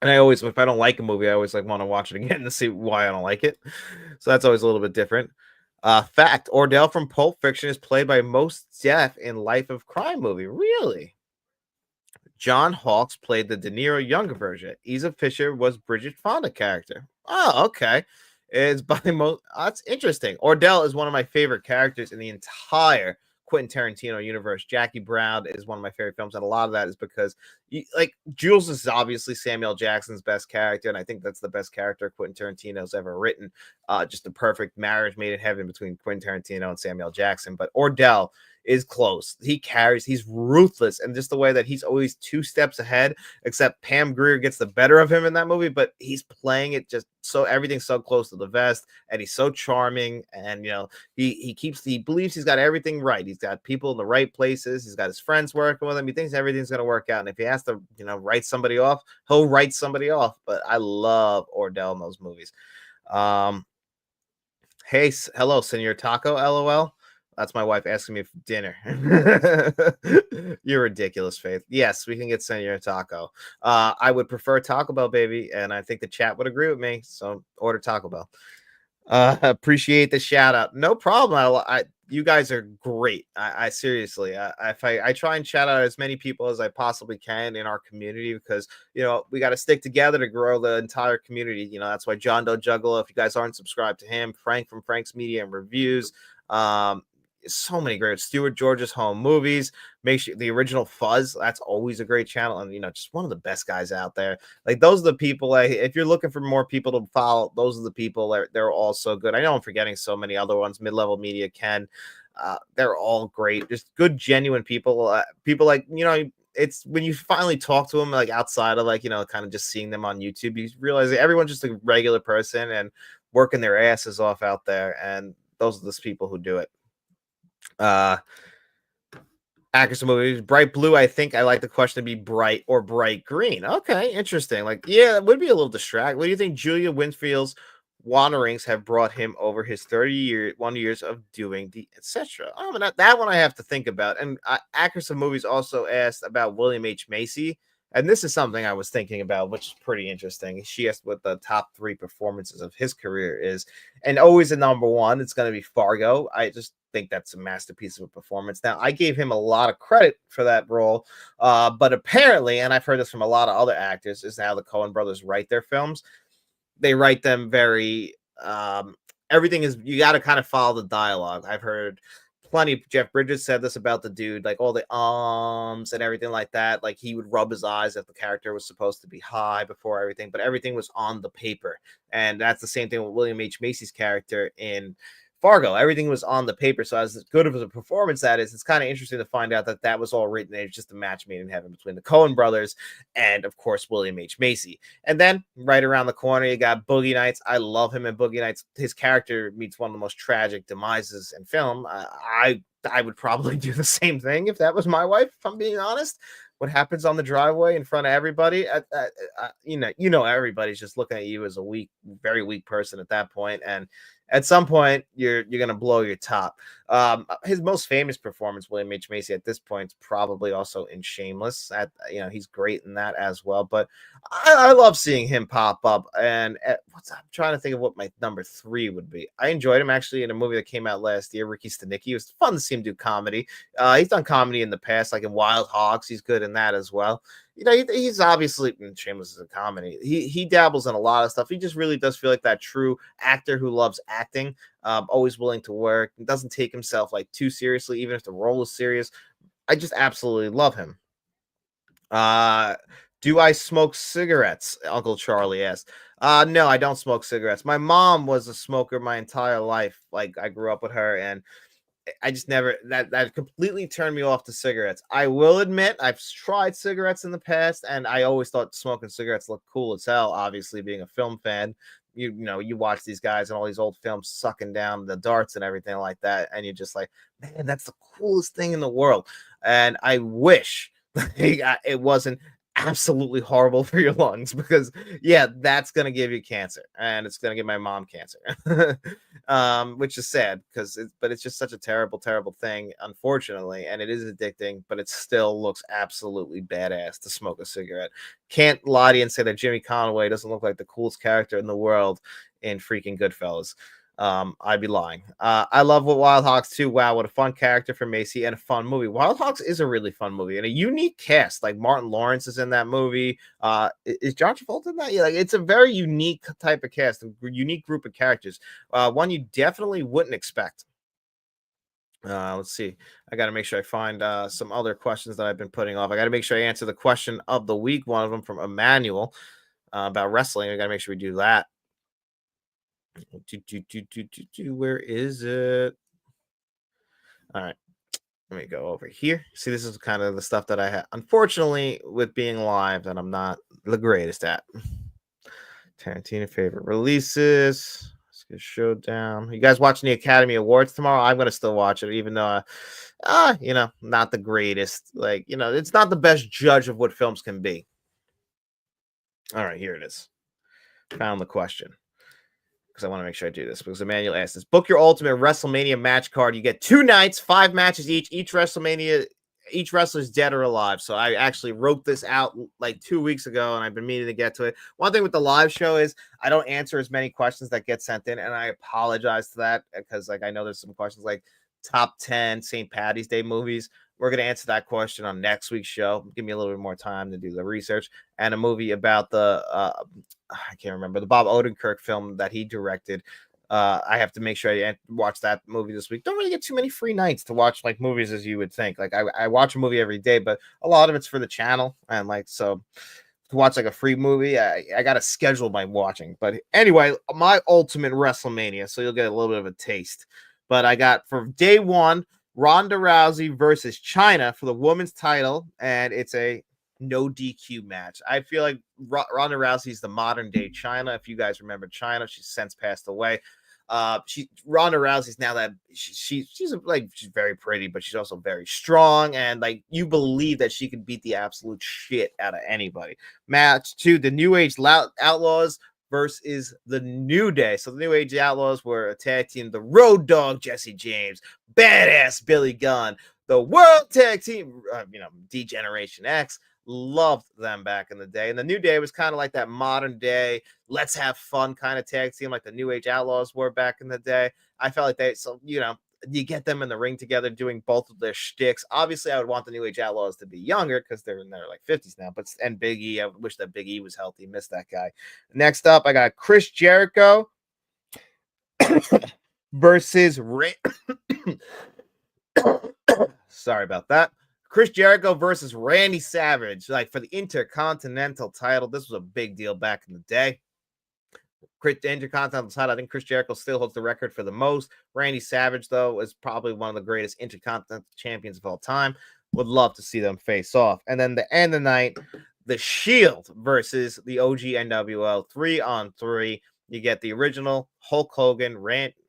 And I always, if I don't like a movie, I always like want to watch it again to see why I don't like it. So that's always a little bit different. Fact: Ordell from Pulp Fiction is played by Mos Def in Life of Crime movie. Really? John Hawkes played the De Niro younger version. Isa Fisher was Bridget Fonda character. Oh, okay. It's by most. That's interesting. Ordell is one of my favorite characters in the entire Quentin Tarantino universe. Jackie Brown is one of my favorite films, and a lot of that is because, like, Jules is obviously Samuel Jackson's best character, and I think that's the best character Quentin Tarantino's ever written. Just a perfect marriage made in heaven between Quentin Tarantino and Samuel Jackson. But Ordell is close. He's ruthless, and just the way that he's always 2 steps ahead, except Pam Grier gets the better of him in that movie, but he's playing it just so everything's so close to the vest, and he's so charming, and he believes he's got everything right. He's got people in the right places, he's got his friends working with him, he thinks everything's going to work out, and if he has to, write somebody off, he'll write somebody off. But I love Ordell in those movies. Hey, hello, Senor Taco, LOL. That's my wife asking me for dinner. You're ridiculous, Faith. Yes, we can get Senor Taco. I would prefer Taco Bell, baby, and I think the chat would agree with me. So order Taco Bell. Appreciate the shout out. No problem. You guys are great. I seriously, I try and shout out as many people as I possibly can in our community, because we got to stick together to grow the entire community. That's why John Doe Juggalo, if you guys aren't subscribed to him, Frank from Frank's Media and Reviews, so many great Stuart George's Home Movies. Make sure the original Fuzz, that's always a great channel, and just one of the best guys out there. Like, those are the people, if you're looking for more people to follow, those are the people. They're all so good. I know I'm forgetting so many other ones. Mid-Level Media, Ken, they're all great, just good, genuine people. People like, it's when you finally talk to them, like outside of kind of just seeing them on YouTube, you realize that everyone's just a regular person and working their asses off out there, and those are the people who do it. Actors movies, bright blue. I think I like the question to be bright or bright green. Okay, interesting. Like, yeah, it would be a little distract. What do you think Julia Winfield's wanderings have brought him over his 31 years of doing the etc.? Oh, that one I have to think about. And Actors of Movies also asked about William H. Macy. And this is something I was thinking about, which is pretty interesting. She asked what the top 3 performances of his career is. And always a number one, it's going to be Fargo. I just think that's a masterpiece of a performance. Now, I gave him a lot of credit for that role, but apparently, and I've heard this from a lot of other actors, is how the Coen brothers write their films. They write them very, everything is, you got to kind of follow the dialogue. I've heard plenty. Jeff Bridges said this about the dude, like all the and everything like that. Like, he would rub his eyes if the character was supposed to be high before everything, but everything was on the paper. And that's the same thing with William H. Macy's character in Fargo. Everything was on the paper. So as good of a performance that is, it's kind of interesting to find out that that was all written. It's just a match made in heaven between the Coen brothers and, of course, William H. Macy. And then right around the corner, you got Boogie Nights. I love him in Boogie Nights. His character meets one of the most tragic demises in film. I I would probably do the same thing if that was my wife, if I'm being honest. What happens on the driveway in front of everybody, everybody's just looking at you as a weak, very weak person at that point, and at some point you're gonna blow your top. His most famous performance, William H. Macy, at this point, is probably also in Shameless. He's great in that as well. But I love seeing him pop up. And I'm trying to think of what my number 3 would be. I enjoyed him actually in a movie that came out last year, Ricky Stenicki. It was fun to see him do comedy. He's done comedy in the past, like in Wild Hogs. He's good in that as well. He's obviously Shameless is a comedy. He dabbles in a lot of stuff. He just really does feel like that true actor who loves acting, always willing to work, and doesn't take himself like too seriously, even if the role is serious. I just absolutely love him. Do I smoke cigarettes? Uncle Charlie asked. No, I don't smoke cigarettes. My mom was a smoker my entire life. Like I grew up with her, and I just never that completely turned me off to cigarettes. I will admit I've tried cigarettes in the past, and I always thought smoking cigarettes looked cool as hell. Obviously, being a film fan, you watch these guys in all these old films sucking down the darts and everything like that, and you're just like, man, that's the coolest thing in the world. And I wish it wasn't absolutely horrible for your lungs, because that's gonna give you cancer, and it's gonna give my mom cancer. Which is sad, but it's just such a terrible thing, unfortunately, and it is addicting, but it still looks absolutely badass to smoke a cigarette. Can't lie to you and say that Jimmy Conway doesn't look like the coolest character in the world in freaking Goodfellas. I'd be lying. I love what Wild Hogs 2. Wow, what a fun character for Macy and a fun movie. Wild Hogs is a really fun movie and a unique cast. Like Martin Lawrence is in that movie. Is John Travolta in that? Yeah, like it's a very unique type of cast, a unique group of characters. One you definitely wouldn't expect. Let's see. I got to make sure I find some other questions that I've been putting off. I got to make sure I answer the question of the week. One of them from Emmanuel about wrestling. I got to make sure we do that. Where is it? All right, let me go over here. See, this is kind of the stuff that I have. Unfortunately, with being live, that I'm not the greatest at. Tarantino favorite releases. Let's get Showdown. You guys watching the Academy Awards tomorrow? I'm gonna still watch it, even though, not the greatest. Like, it's not the best judge of what films can be. All right, here it is. Found the question. I want to make sure I do this because Emmanuel asked this. Book your ultimate WrestleMania match card. You get 2 nights, 5 matches each. Each WrestleMania, each wrestler's dead or alive. So I actually wrote this out like 2 weeks ago, and I've been meaning to get to it. One thing with the live show is I don't answer as many questions that get sent in, and I apologize to that because I know there's some questions like top 10 St. Patty's Day movies. We're going to answer that question on next week's show. Give me a little bit more time to do the research. And a movie about I can't remember, the Bob Odenkirk film that he directed. I have to make sure I watch that movie this week. Don't really get too many free nights to watch like movies as you would think. Like I watch a movie every day, but a lot of it's for the channel. And so to watch like a free movie, I got to schedule my watching. But anyway, my ultimate WrestleMania. So you'll get a little bit of a taste. But I got for day 1, Ronda Rousey versus Chyna for the women's title, and it's a no DQ match. I feel like Ronda Rousey is the modern day Chyna. If you guys remember Chyna, she's since passed away. Ronda Rousey's now that she's very pretty, but she's also very strong, and like you believe that she could beat the absolute shit out of anybody. Match 2, the New Age Outlaws versus the New Day. So the New Age Outlaws were a tag team. The Road Dogg, Jesse James, Badass Billy Gunn, the World Tag Team, D-Generation X. Loved them back in the day. And the New Day was kind of like that modern day, let's have fun kind of tag team like the New Age Outlaws were back in the day. I felt like you get them in the ring together doing both of their shticks. Obviously, I would want the New Age Outlaws to be younger because they're in their like 50s now. And Big E, I wish that Big E was healthy. Missed that guy. Next up, I got Chris Jericho versus Sorry about that. Chris Jericho versus Randy Savage, like for the Intercontinental title. This was a big deal back in the day. Intercontinental title, I think Chris Jericho still holds the record for the most. Randy Savage, though, is probably one of the greatest Intercontinental champions of all time. Would love to see them face off. And then the end of the night, the Shield versus the OG NWO 3-on-3. You get the original Hulk Hogan,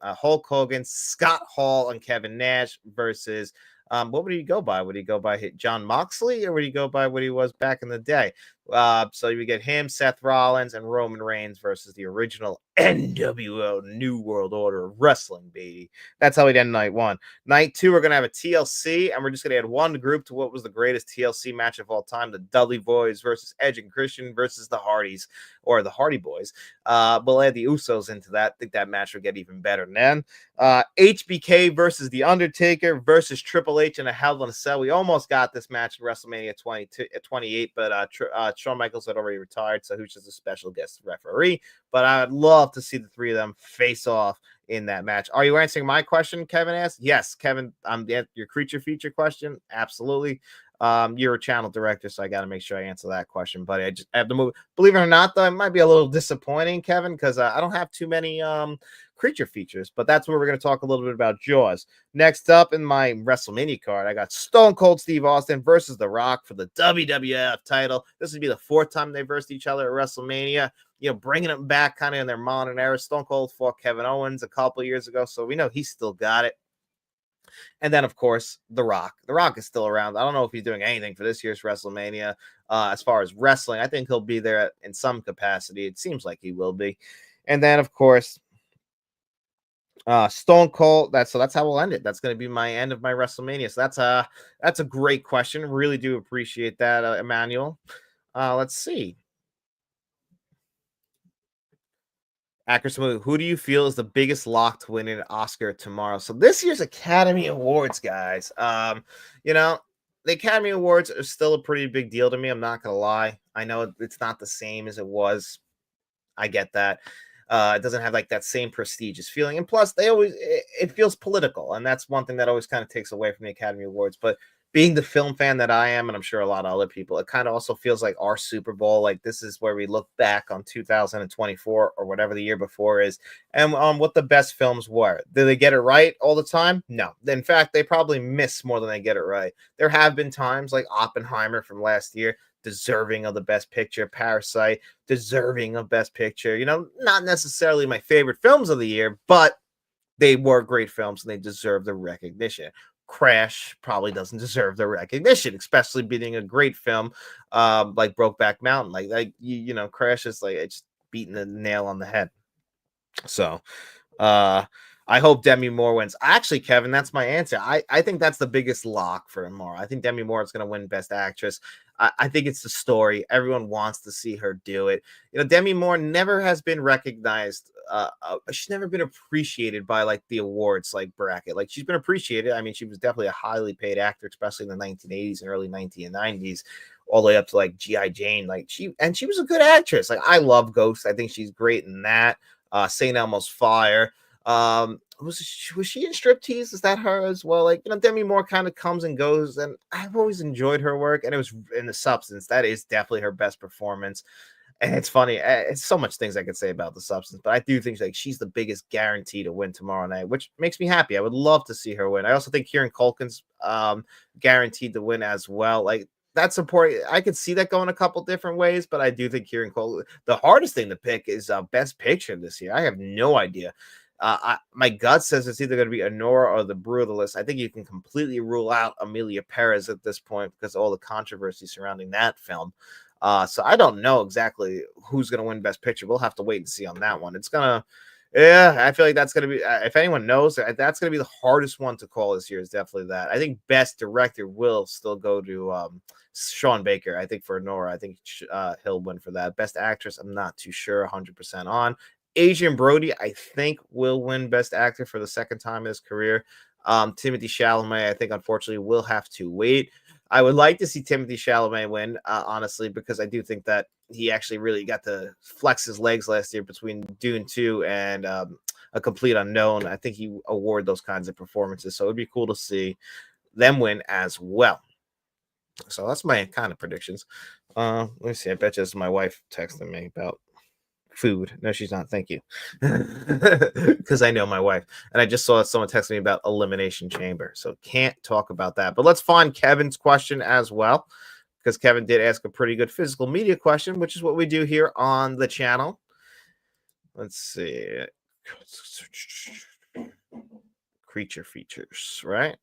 Hulk Hogan, Scott Hall, and Kevin Nash versus what would he go by? Would he go by John Moxley, or would he go by what he was back in the day? So you get him, Seth Rollins, and Roman Reigns versus the original NWO New World Order of Wrestling, baby. That's how we end night one. Night two, we're going to have a TLC, and we're just going to add one group to what was the greatest TLC match of all time, the Dudley Boys versus Edge and Christian versus the Hardys, or the Hardy Boys. We'll add the Usos into that. I think that match will get even better. And then HBK versus The Undertaker versus Triple H in a Hell in a Cell. We almost got this match in WrestleMania 28, but Shawn Michaels had already retired, so who's just a special guest referee. But I'd love to see the three of them face off in that match. Are you answering my question, Kevin asked? Yes, Kevin, your creature feature question. Absolutely. You're a channel director, so I got to make sure I answer that question. But I just have to move. Believe it or not, though, it might be a little disappointing, Kevin, because I don't have too many creature features. But that's where we're going to talk a little bit about Jaws. Next up in my WrestleMania card, I got Stone Cold Steve Austin versus The Rock for the WWF title. This would be the fourth time they versed each other at WrestleMania. Bringing them back kind of in their modern era. Stone Cold fought Kevin Owens a couple years ago, so we know he's still got it. And then, of course, The Rock. The Rock is still around. I don't know if he's doing anything for this year's WrestleMania as far as wrestling. I think he'll be there in some capacity. It seems like he will be. And then, of course, Stone Cold. That's how we'll end it. That's going to be my end of my WrestleMania. So that's a great question. Really do appreciate that, Emmanuel. Let's see. Who do you feel is the biggest lock to win an Oscar tomorrow? So this year's Academy Awards, guys. The Academy Awards are still a pretty big deal to me. I'm not gonna lie. I know it's not the same as it was. I get that. It doesn't have like that same prestigious feeling, and plus, it feels political, and that's one thing that always kind of takes away from the Academy Awards. But being the film fan that I am, and I'm sure a lot of other people, it kind of also feels like our Super Bowl. Like this is where we look back on 2024 or whatever the year before is, and on what the best films were. Do they get it right all the time? No. In fact, they probably miss more than they get it right. There have been times like Oppenheimer from last year, deserving of the Best Picture, Parasite, deserving of Best Picture. Not necessarily my favorite films of the year, but they were great films and they deserve the recognition. Crash probably doesn't deserve the recognition, especially being a great film like Brokeback Mountain. Crash is like it's beating the nail on the head. So I hope Demi Moore wins. Actually, Kevin, that's my answer. I think that's the biggest lock for tomorrow. I think Demi Moore is going to win Best Actress. I think it's the story. Everyone wants to see her do it. Demi Moore never has been recognized. She's never been appreciated by like the awards like bracket. Like she's been appreciated. I mean, she was definitely a highly paid actor, especially in the 1980s and early 1990s, all the way up to like G.I. Jane. She was a good actress. Like I love Ghost. I think she's great in that. St. Elmo's Fire. Was she in Striptease? Is that her as well? Demi Moore kind of comes and goes, and I've always enjoyed her work, and it was in The Substance. That is definitely her best performance. And it's funny, it's so much things I could say about The Substance, but I do think she's the biggest guarantee to win tomorrow night, which makes me happy. I would love to see her win. I also think Kieran Culkin's guaranteed to win as well. That's important. I could see that going a couple different ways, but I do think Kieran Culkin. The hardest thing to pick is Best Picture this year. I have no idea. My gut says it's either going to be Honora or The Brutalist. I think you can completely rule out Amelia Perez at this point because of all the controversy surrounding that film. So I don't know exactly who's going to win Best Picture. We'll have to wait and see on that one. I feel like that's going to be, if anyone knows, that's going to be the hardest one to call this year is definitely that. I think Best Director will still go to Sean Baker. I think for Honora, I think he'll win for that. Best Actress, I'm not too sure 100% on. Adrian Brody, I think, will win Best Actor for the second time in his career. Timothée Chalamet, I think, unfortunately, will have to wait. I would like to see Timothée Chalamet win, honestly, because I do think that he actually really got to flex his legs last year between Dune 2 and A Complete Unknown. I think he awarded those kinds of performances, so it would be cool to see them win as well. So that's my kind of predictions. Let me see. I bet you this is my wife texting me about food. No, she's not. Thank you. Because I know my wife. And I just saw someone text me about Elimination Chamber. So can't talk about that. But let's find Kevin's question as well. Because Kevin did ask a pretty good physical media question, which is what we do here on the channel. Let's see. Creature features, right?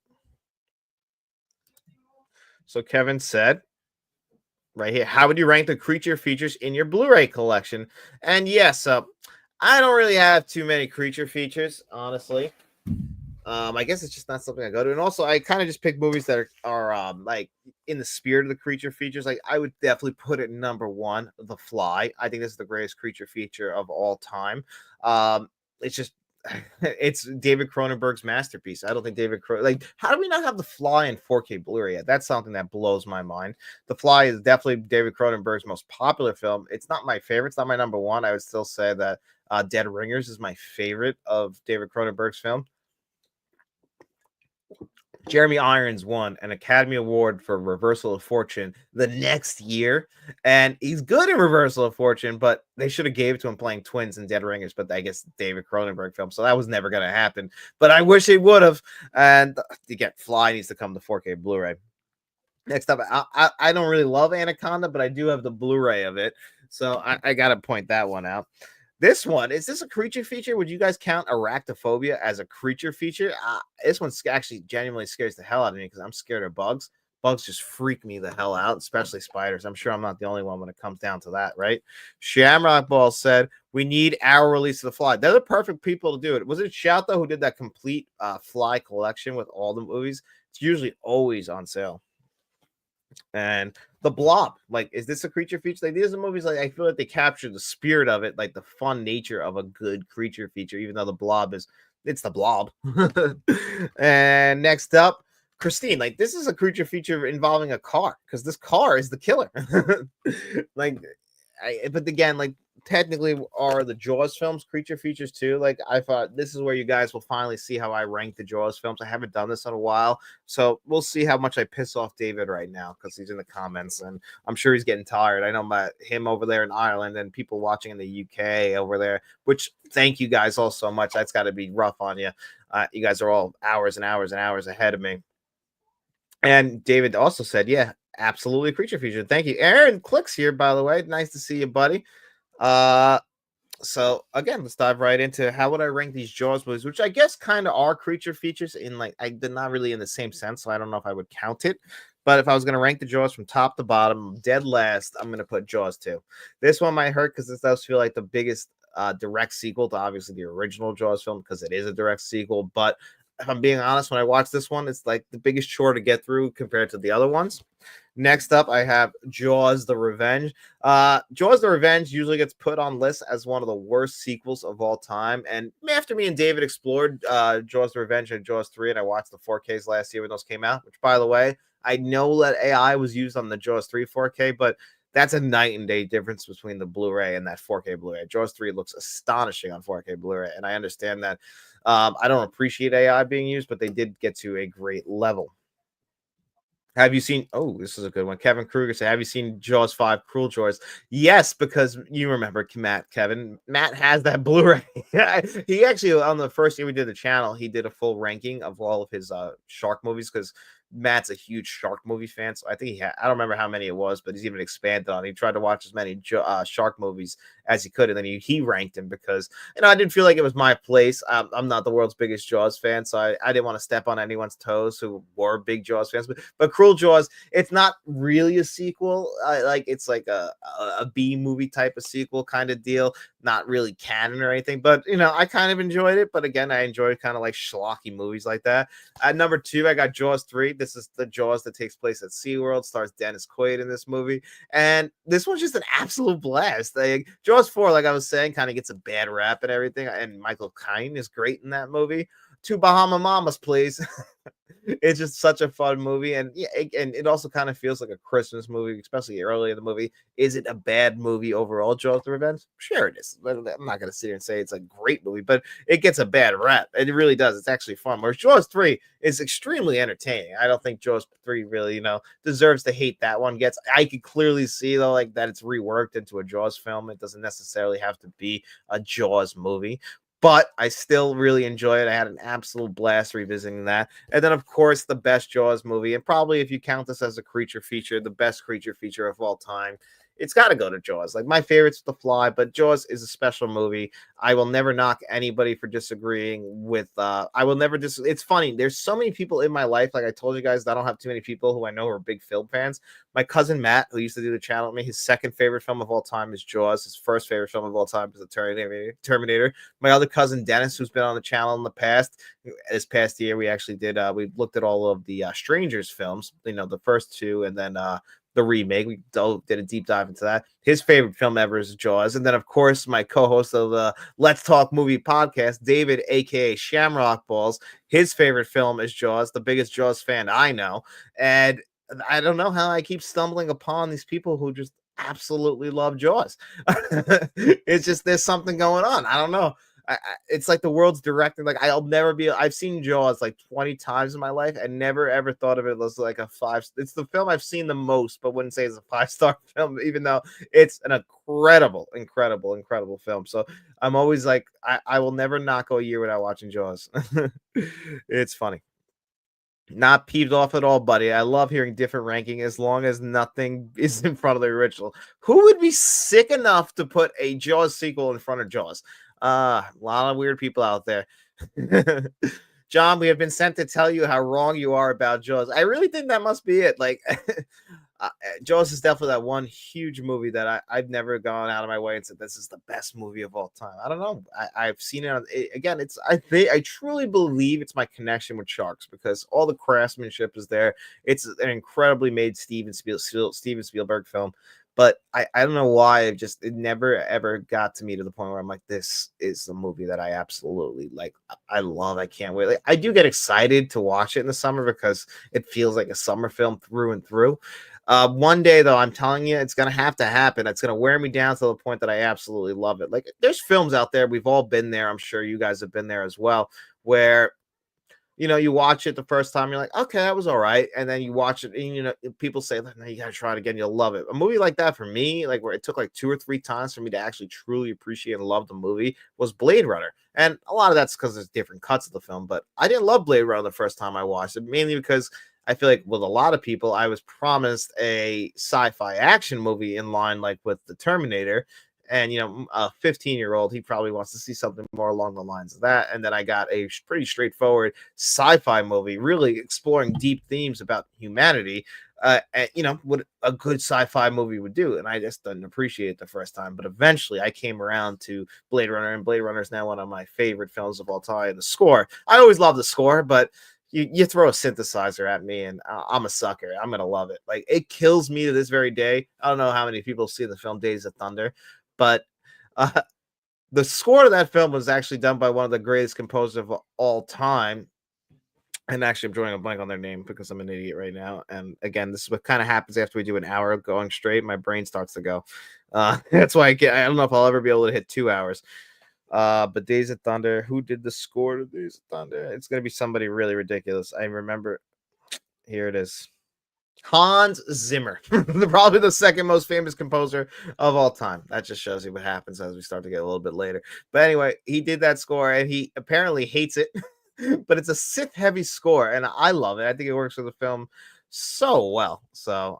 So Kevin said right here, how would you rank the creature features in your Blu-ray collection? And yes, I don't really have too many creature features, honestly. I guess it's just not something I go to. And also I kind of just pick movies that are like in the spirit of the creature features. Like I would definitely put it number one, The Fly. I think this is the greatest creature feature of all time. It's just it's David Cronenberg's masterpiece. I don't think like how do we not have The Fly in 4K Blu-ray yet? That's something that blows my mind. The Fly is definitely David Cronenberg's most popular film. It's not my favorite. It's not my number one. I would still say that Dead Ringers is my favorite of David Cronenberg's film. Jeremy Irons won an Academy Award for Reversal of Fortune the next year, and he's good in Reversal of Fortune, but they should have gave it to him playing twins in Dead Ringers, but I guess David Cronenberg film, so that was never going to happen. But I wish it would have. And again, Fly needs to come to 4K Blu-ray. Next up, I don't really love Anaconda, but I do have the Blu-ray of it, so I got to point that one out. This one, is this a creature feature? Would you guys count Arachnophobia as a creature feature? This one actually genuinely scares the hell out of me because I'm scared of bugs. Bugs just freak me the hell out, especially spiders. I'm sure I'm not the only one when it comes down to that, right? Shamrock Ball said, we need our release of The Fly. They're the perfect people to do it. Was it Shout, though, who did that complete Fly collection with all the movies? It's usually always on sale. And The Blob, like, is this a creature feature? Like, these are movies, like, I feel like they capture the spirit of it, like the fun nature of a good creature feature, even though The Blob it's The Blob. And next up, Christine, like, this is a creature feature involving a car because this car is the killer. Like, but again, like, technically are the Jaws films creature features too. Like, I thought this is where you guys will finally see how I rank the Jaws films. I haven't done this in a while, so we'll see how much I piss off David right now because he's in the comments and I'm sure he's getting tired. I know about him over there in Ireland and people watching in the UK over there, which thank you guys all so much. That's got to be rough on you. You guys are all hours and hours and hours ahead of me. And David also said, yeah, absolutely creature feature. Thank you. Aaron Clicks here, by the way. Nice to see you, buddy. So again, let's dive right into how would I rank these Jaws movies, which I guess kind of are creature features in like they're not really in the same sense, so I don't know if I would count it. But if I was going to rank the Jaws from top to bottom, dead last, I'm going to put Jaws 2. This one might hurt because this does feel like the biggest direct sequel to obviously the original Jaws film because it is a direct sequel. But if I'm being honest, when I watch this one, it's like the biggest chore to get through compared to the other ones. Next up, I have Jaws the Revenge. Jaws the Revenge usually gets put on lists as one of the worst sequels of all time. And after me and David explored Jaws the Revenge and Jaws 3, and I watched the 4Ks last year when those came out, which, by the way, I know that AI was used on the Jaws 3 4K, but that's a night and day difference between the Blu-ray and that 4K Blu-ray. Jaws 3 looks astonishing on 4K Blu-ray, and I understand that I don't appreciate AI being used, but they did get to a great level. Have you seen? Oh, this is a good one. Kevin Kruger said, "Have you seen Jaws 5: Cruel Jaws?" Yes, because you remember Kevin. Matt has that Blu-ray. He actually on the first year we did the channel, he did a full ranking of all of his shark movies because Matt's a huge shark movie fan. So I think he had. I don't remember how many it was, but he's even expanded on. He tried to watch as many shark movies as he could, and then he ranked him because I didn't feel like it was my place. I'm not the world's biggest Jaws fan, so I didn't want to step on anyone's toes who were big Jaws fans. But Cruel Jaws, it's not really a sequel. Like it's like a B movie type of sequel kind of deal, not really canon or anything. But I kind of enjoyed it. But again, I enjoyed kind of like schlocky movies like that. At number 2, I got Jaws 3. This is the Jaws that takes place at SeaWorld. Stars Dennis Quaid in this movie, and this one's just an absolute blast. Like Jaws 4, like I was saying, kind of gets a bad rap and everything. And Michael Caine is great in that movie. 2 Bahama Mamas, please. It's just such a fun movie, and it also kind of feels like a Christmas movie, especially early in the movie. Is it a bad movie overall, Jaws the Revenge? Sure it is. I'm not going to sit here and say it's a great movie, but it gets a bad rap. It really does. It's actually fun. Whereas Jaws 3 is extremely entertaining. I don't think Jaws 3 really, deserves the hate that one gets. I could clearly see, though, like that it's reworked into a Jaws film. It doesn't necessarily have to be a Jaws movie. But I still really enjoy it. I had an absolute blast revisiting that. And then, of course, the best Jaws movie, and probably if you count this as a creature feature, the best creature feature of all time it's got to go to Jaws. Like my favorite's The Fly, but Jaws is a special movie. I will never knock anybody for disagreeing with. I will never dis. It's funny. There's so many people in my life. Like I told you guys, I don't have too many people who I know are big film fans. My cousin Matt, who used to do the channel with me, his second favorite film of all time is Jaws. His first favorite film of all time is the Terminator. My other cousin Dennis, who's been on the channel in the past, this past year, we actually did. We looked at all of the Strangers films. You know, the first two, and then the remake. We did a deep dive into that. His favorite film ever is Jaws. And then, of course, my co-host of the Let's Talk Movie podcast, David, aka Shamrock Balls, his favorite film is Jaws, the biggest Jaws fan I know. And I don't know how I keep stumbling upon these people who just absolutely love Jaws. It's just there's something going on. I don't know. It's like the world's directing. Like I've seen Jaws like 20 times in my life and never ever thought of it as like a five. It's the film I've seen the most, but wouldn't say it's a 5-star film, even though it's an incredible film. So I'm always like, I will never not go a year without watching Jaws. It's funny. Not peeved off at all, buddy. I love hearing different ranking as long as nothing is in front of the original. Who would be sick enough to put a Jaws sequel in front of Jaws? A lot of weird people out there. John, we have been sent to tell you how wrong you are about Jaws. I really think that must be it. Like, Jaws is definitely that one huge movie that I've never gone out of my way and said this is the best movie of all time. I don't know. I've seen it again. I truly believe it's my connection with sharks because all the craftsmanship is there. It's an incredibly made Steven Spielberg film. But I don't know why it never ever got to me to the point where I'm like, this is the movie that I absolutely like. I love. I can't wait. Like, I do get excited to watch it in the summer because it feels like a summer film through and through. One day though, I'm telling you, it's gonna have to happen. It's gonna wear me down to the point that I absolutely love it. Like, there's films out there. We've all been there. I'm sure you guys have been there as well, where you watch it the first time, you're like, okay, that was all right. And then you watch it, and people say, no, you gotta try it again, you'll love it. A movie like that for me, like where it took like 2 or 3 times for me to actually truly appreciate and love the movie, was Blade Runner. And a lot of that's because there's different cuts of the film, but I didn't love Blade Runner the first time I watched it, mainly because I feel like with a lot of people, I was promised a sci-fi action movie in line, like with the Terminator. And a 15-year-old, he probably wants to see something more along the lines of that. And then I got a pretty straightforward sci-fi movie, really exploring deep themes about humanity. And what a good sci-fi movie would do. And I just didn't appreciate it the first time. But eventually I came around to Blade Runner, and Blade Runner is now one of my favorite films of all time. The score, I always love the score, but you throw a synthesizer at me and I'm a sucker. I'm going to love it. Like, it kills me to this very day. I don't know how many people see the film Days of Thunder, but the score to that film was actually done by one of the greatest composers of all time. And actually, I'm drawing a blank on their name because I'm an idiot right now. And again, this is what kind of happens after we do an hour of going straight. My brain starts to go. That's why I don't know if I'll ever be able to hit 2 hours. But Days of Thunder, who did the score to Days of Thunder? It's going to be somebody really ridiculous. I remember. Here it is. Hans Zimmer, probably the second most famous composer of all time. That just shows you what happens as we start to get a little bit later. But anyway, he did that score, and he apparently hates it, but it's a Sith-heavy score, and I love it. I think it works for the film so well. So,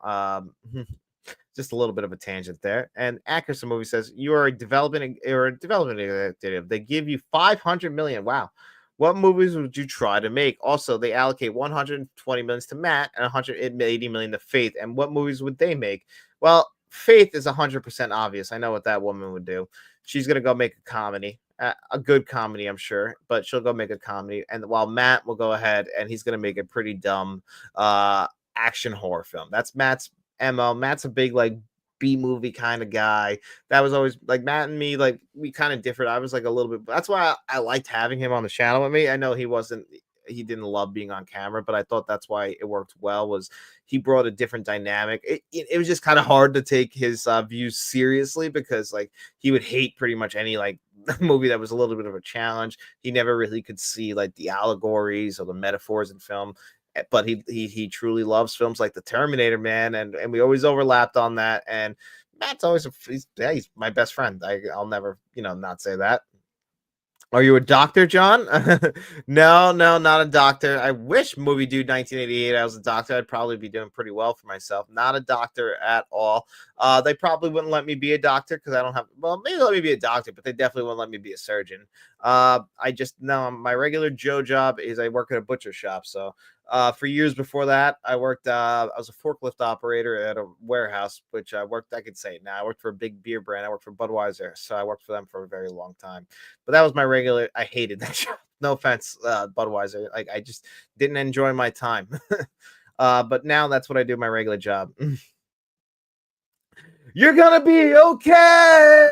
just a little bit of a tangent there. And Accuracy Movie says you are a development executive. They give you 500 million. Wow. What movies would you try to make? Also, they allocate 120 million to Matt and 180 million to Faith. And what movies would they make? Well, Faith is 100% obvious. I know what that woman would do. She's going to go make a comedy, a good comedy, I'm sure, but she'll go make a comedy. And while Matt will go ahead and he's going to make a pretty dumb action horror film. That's Matt's MO. Matt's a big, like, B movie kind of guy. That was always like Matt and me, like, we kind of differed. I was like a little bit, that's why I liked having him on the channel with me. I know he didn't love being on camera, but I thought that's why it worked well, was he brought a different dynamic. It was just kind of hard to take his views seriously because, like, he would hate pretty much any, like, movie that was a little bit of a challenge. He never really could see, like, the allegories or the metaphors in film. But he truly loves films like the Terminator, man, and we always overlapped on that. And Matt's always he's my best friend. I'll never not say that. Are you a doctor, John? No, no, not a doctor. I wish movie dude 1988 I was a doctor. I'd probably be doing pretty well for myself. Not a doctor at all. They probably wouldn't let me be a doctor because I don't have, well, maybe let me be a doctor, but they definitely wouldn't let me be a surgeon. I just, no, my regular Joe job is I work at a butcher shop. So for years before that, I worked, I was a forklift operator at a warehouse, which I worked, I could say it now. I worked for a big beer brand. I worked for Budweiser. So I worked for them for a very long time. But that was my regular. I hated that show. No offense, Budweiser. Like I just didn't enjoy my time. But now that's what I do my regular job. You're gonna be okay.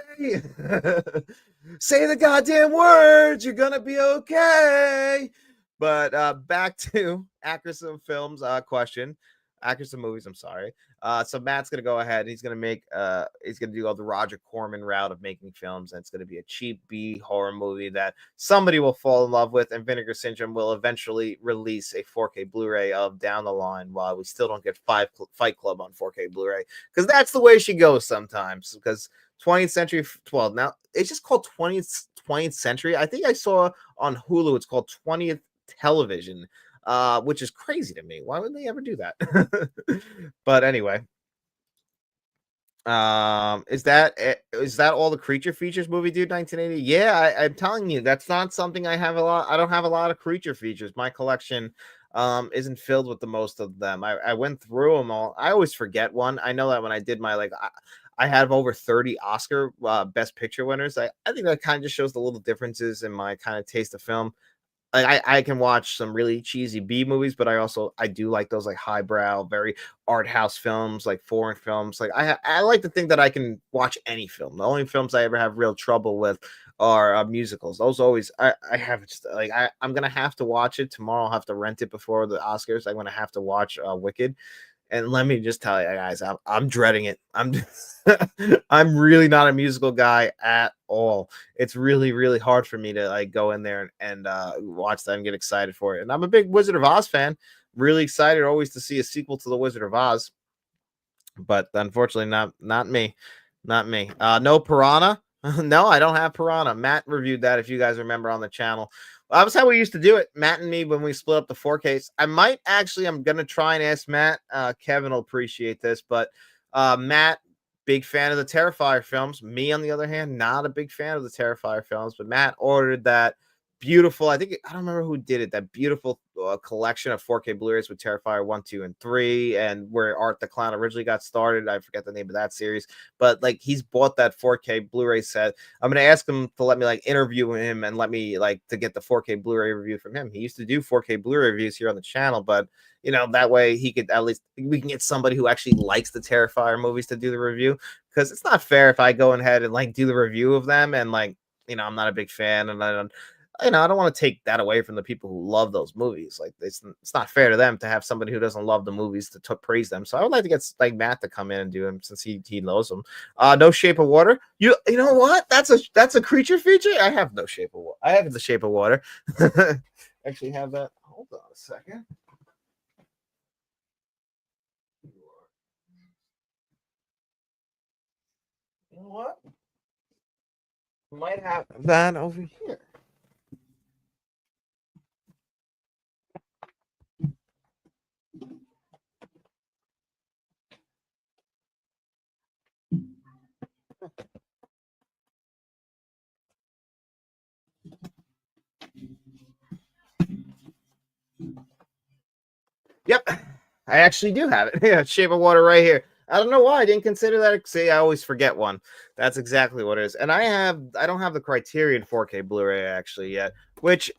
Say the goddamn words. You're gonna be okay. But back to actors and films question. Actors and movies, I'm sorry. So Matt's gonna go ahead and he's gonna make he's gonna do all the Roger Corman route of making films, and it's gonna be a cheap B horror movie that somebody will fall in love with, and Vinegar Syndrome will eventually release a 4K Blu-ray of down the line while we still don't get Fight Club on 4K Blu-ray. Because that's the way she goes sometimes. Because 20th century 12 now it's just called 20th century. I think I saw on Hulu it's called 20th television, which is crazy to me. Why would they ever do that? But anyway, is that all the creature features movie, dude? 1980. Yeah, I'm telling you, that's not something I have a lot. I don't have a lot of creature features. My collection isn't filled with the most of them. I went through them all. I always forget one. I know that when I did my I have over 30 Oscar best picture winners. I think that kind of just shows the little differences in my kind of taste of film. I can watch some really cheesy B movies, but I do like those like highbrow, very art house films, like foreign films. Like I like to think that I can watch any film. The only films I ever have real trouble with are musicals. Those always I have just like I'm gonna have to watch it tomorrow. I'll have to rent it before the Oscars. I'm gonna have to watch Wicked. And let me just tell you guys, I'm dreading it. I'm really not a musical guy at all. It's really, really hard for me to like go in there and watch that and get excited for it. And I'm a big Wizard of Oz fan. Really excited always to see a sequel to the Wizard of Oz, but unfortunately not me. Not me. No Piranha. No, I don't have Piranha. Matt reviewed that if you guys remember on the channel. That was how we used to do it, Matt and me, when we split up the 4Ks. I'm gonna try and ask Matt. Kevin will appreciate this, but Matt, big fan of the Terrifier films. Me, on the other hand, not a big fan of the Terrifier films, but Matt ordered that beautiful, I don't remember who did it, that beautiful collection of 4K Blu-rays with Terrifier 1, 2, and 3, and where Art the Clown originally got started. I forget the name of that series, but like he's bought that 4K Blu-ray set. I'm gonna ask him to let me like interview him and let me like to get the 4K Blu-ray review from him. He used to do 4K Blu-ray reviews here on the channel, but that way he could, at least we can get somebody who actually likes the Terrifier movies to do the review, because it's not fair if I go ahead and like do the review of them and like I'm not a big fan, and I don't want to take that away from the people who love those movies. Like it's not fair to them to have somebody who doesn't love the movies to praise them. So I would like to get like Matt to come in and do them since he knows them. No Shape of Water. You know what? That's a creature feature. I have No Shape of Water. I have The Shape of Water. Actually have that. Hold on a second. You know what? Might have that over here. Yep, I actually do have it. Yeah, Shape of Water right here. I don't know why I didn't consider that. See, I always forget one. That's exactly what it is. And I don't have the Criterion 4K Blu-ray actually yet, which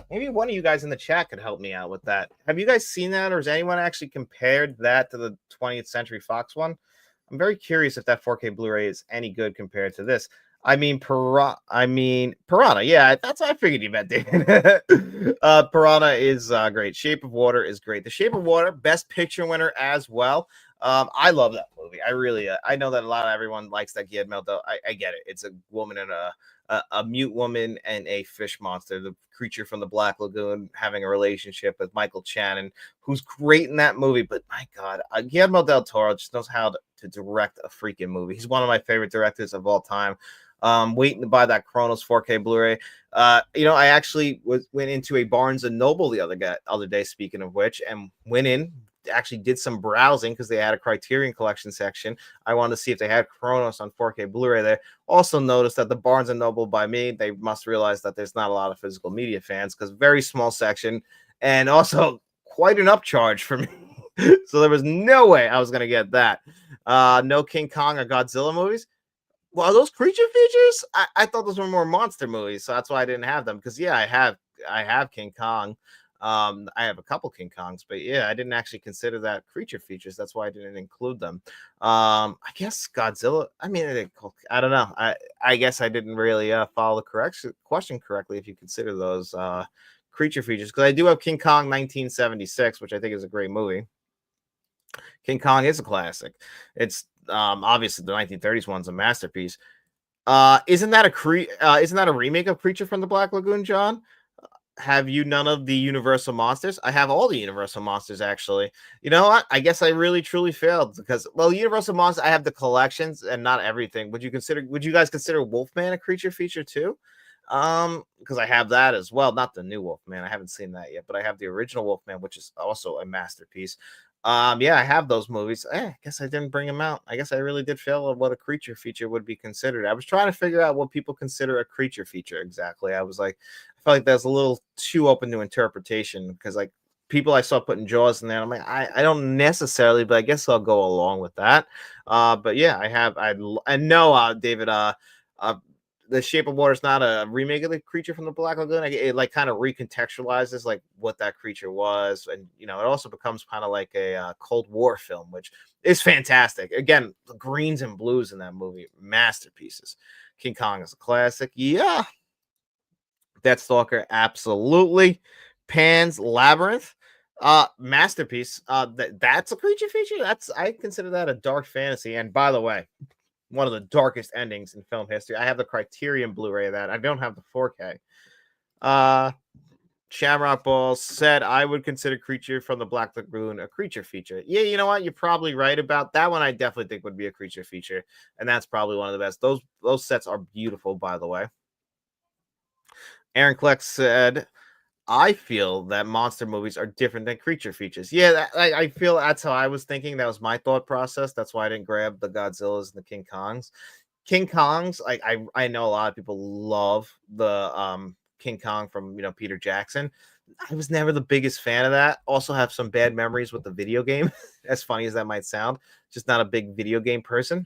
maybe one of you guys in the chat could help me out with that. Have you guys seen that, or has anyone actually compared that to the 20th Century Fox one? I'm very curious if that 4K Blu-ray is any good compared to this. Piranha. Yeah, that's what I figured you meant, David. Piranha is great. Shape of Water is great. The Shape of Water, Best Picture winner as well. I love that movie. I really, I know that a lot of everyone likes that Guillermo del. I get it. It's a woman and a mute woman and a fish monster, the creature from the Black Lagoon, having a relationship with Michael Shannon, who's great in that movie. But my God, Guillermo del Toro just knows how to direct a freaking movie. He's one of my favorite directors of all time. Waiting to buy that Chronos 4K Blu-ray. I actually went into a Barnes and Noble the other day, speaking of which, and went in, actually did some browsing because they had a Criterion Collection section. I wanted to see if they had Chronos on 4K Blu-ray there. Also noticed that the Barnes and Noble by me, they must realize that there's not a lot of physical media fans because very small section, and also quite an upcharge for me. So there was no way I was going to get that. No King Kong or Godzilla movies. Well, are those creature features? I thought those were more monster movies, so that's why I didn't have them. Because yeah, I have King Kong. I have a couple King Kongs, but yeah, I didn't actually consider that creature features. That's why I didn't include them. I guess Godzilla. I mean, I don't know. I guess I didn't really follow the question correctly. If you consider those creature features, because I do have King Kong 1976, which I think is a great movie. King Kong is a classic. It's obviously the 1930s one's a masterpiece. Isn't that a remake of Creature from the Black Lagoon, John? Have you none of the Universal monsters? I have all the Universal monsters, actually. You know what? I guess I really truly failed because, well, Universal monsters, I have the collections and not everything. Would you guys consider Wolfman a creature feature too? Because I have that as well. Not the new Wolfman. I haven't seen that yet, but I have the original Wolfman, which is also a masterpiece. Yeah, I have those movies. I guess I didn't bring them out. I guess I really did fail at what a creature feature would be considered. I was trying to figure out what people consider a creature feature exactly. I felt like that's a little too open to interpretation because like people I saw putting Jaws in there, I'm like, I don't necessarily, but I guess I'll go along with that. But yeah, I know, David, the Shape of Water is not a remake of the Creature from the Black Lagoon. It like kind of recontextualizes like what that creature was, and it also becomes kind of like a Cold War film, which is fantastic. Again, the greens and blues in that movie, masterpieces. King Kong is a classic. Yeah, Deathstalker, absolutely. Pan's Labyrinth, masterpiece. That's a creature feature. I consider that a dark fantasy. And by the way, one of the darkest endings in film history. I have the Criterion Blu-ray of that. I don't have the 4K. Shamrock Balls said I would consider Creature from the Black Lagoon a creature feature. Yeah, you know what? You're probably right about that one. I definitely think would be a creature feature, and that's probably one of the best. Those sets are beautiful, by the way. Aaron Kleck said I feel that monster movies are different than creature features. Yeah, I feel that's how I was thinking. That was my thought process. That's why I didn't grab the Godzillas and the King Kongs. King Kongs, like I know a lot of people love the King Kong from Peter Jackson. I was never the biggest fan of that. Also have some bad memories with the video game. As funny as that might sound, just not a big video game person.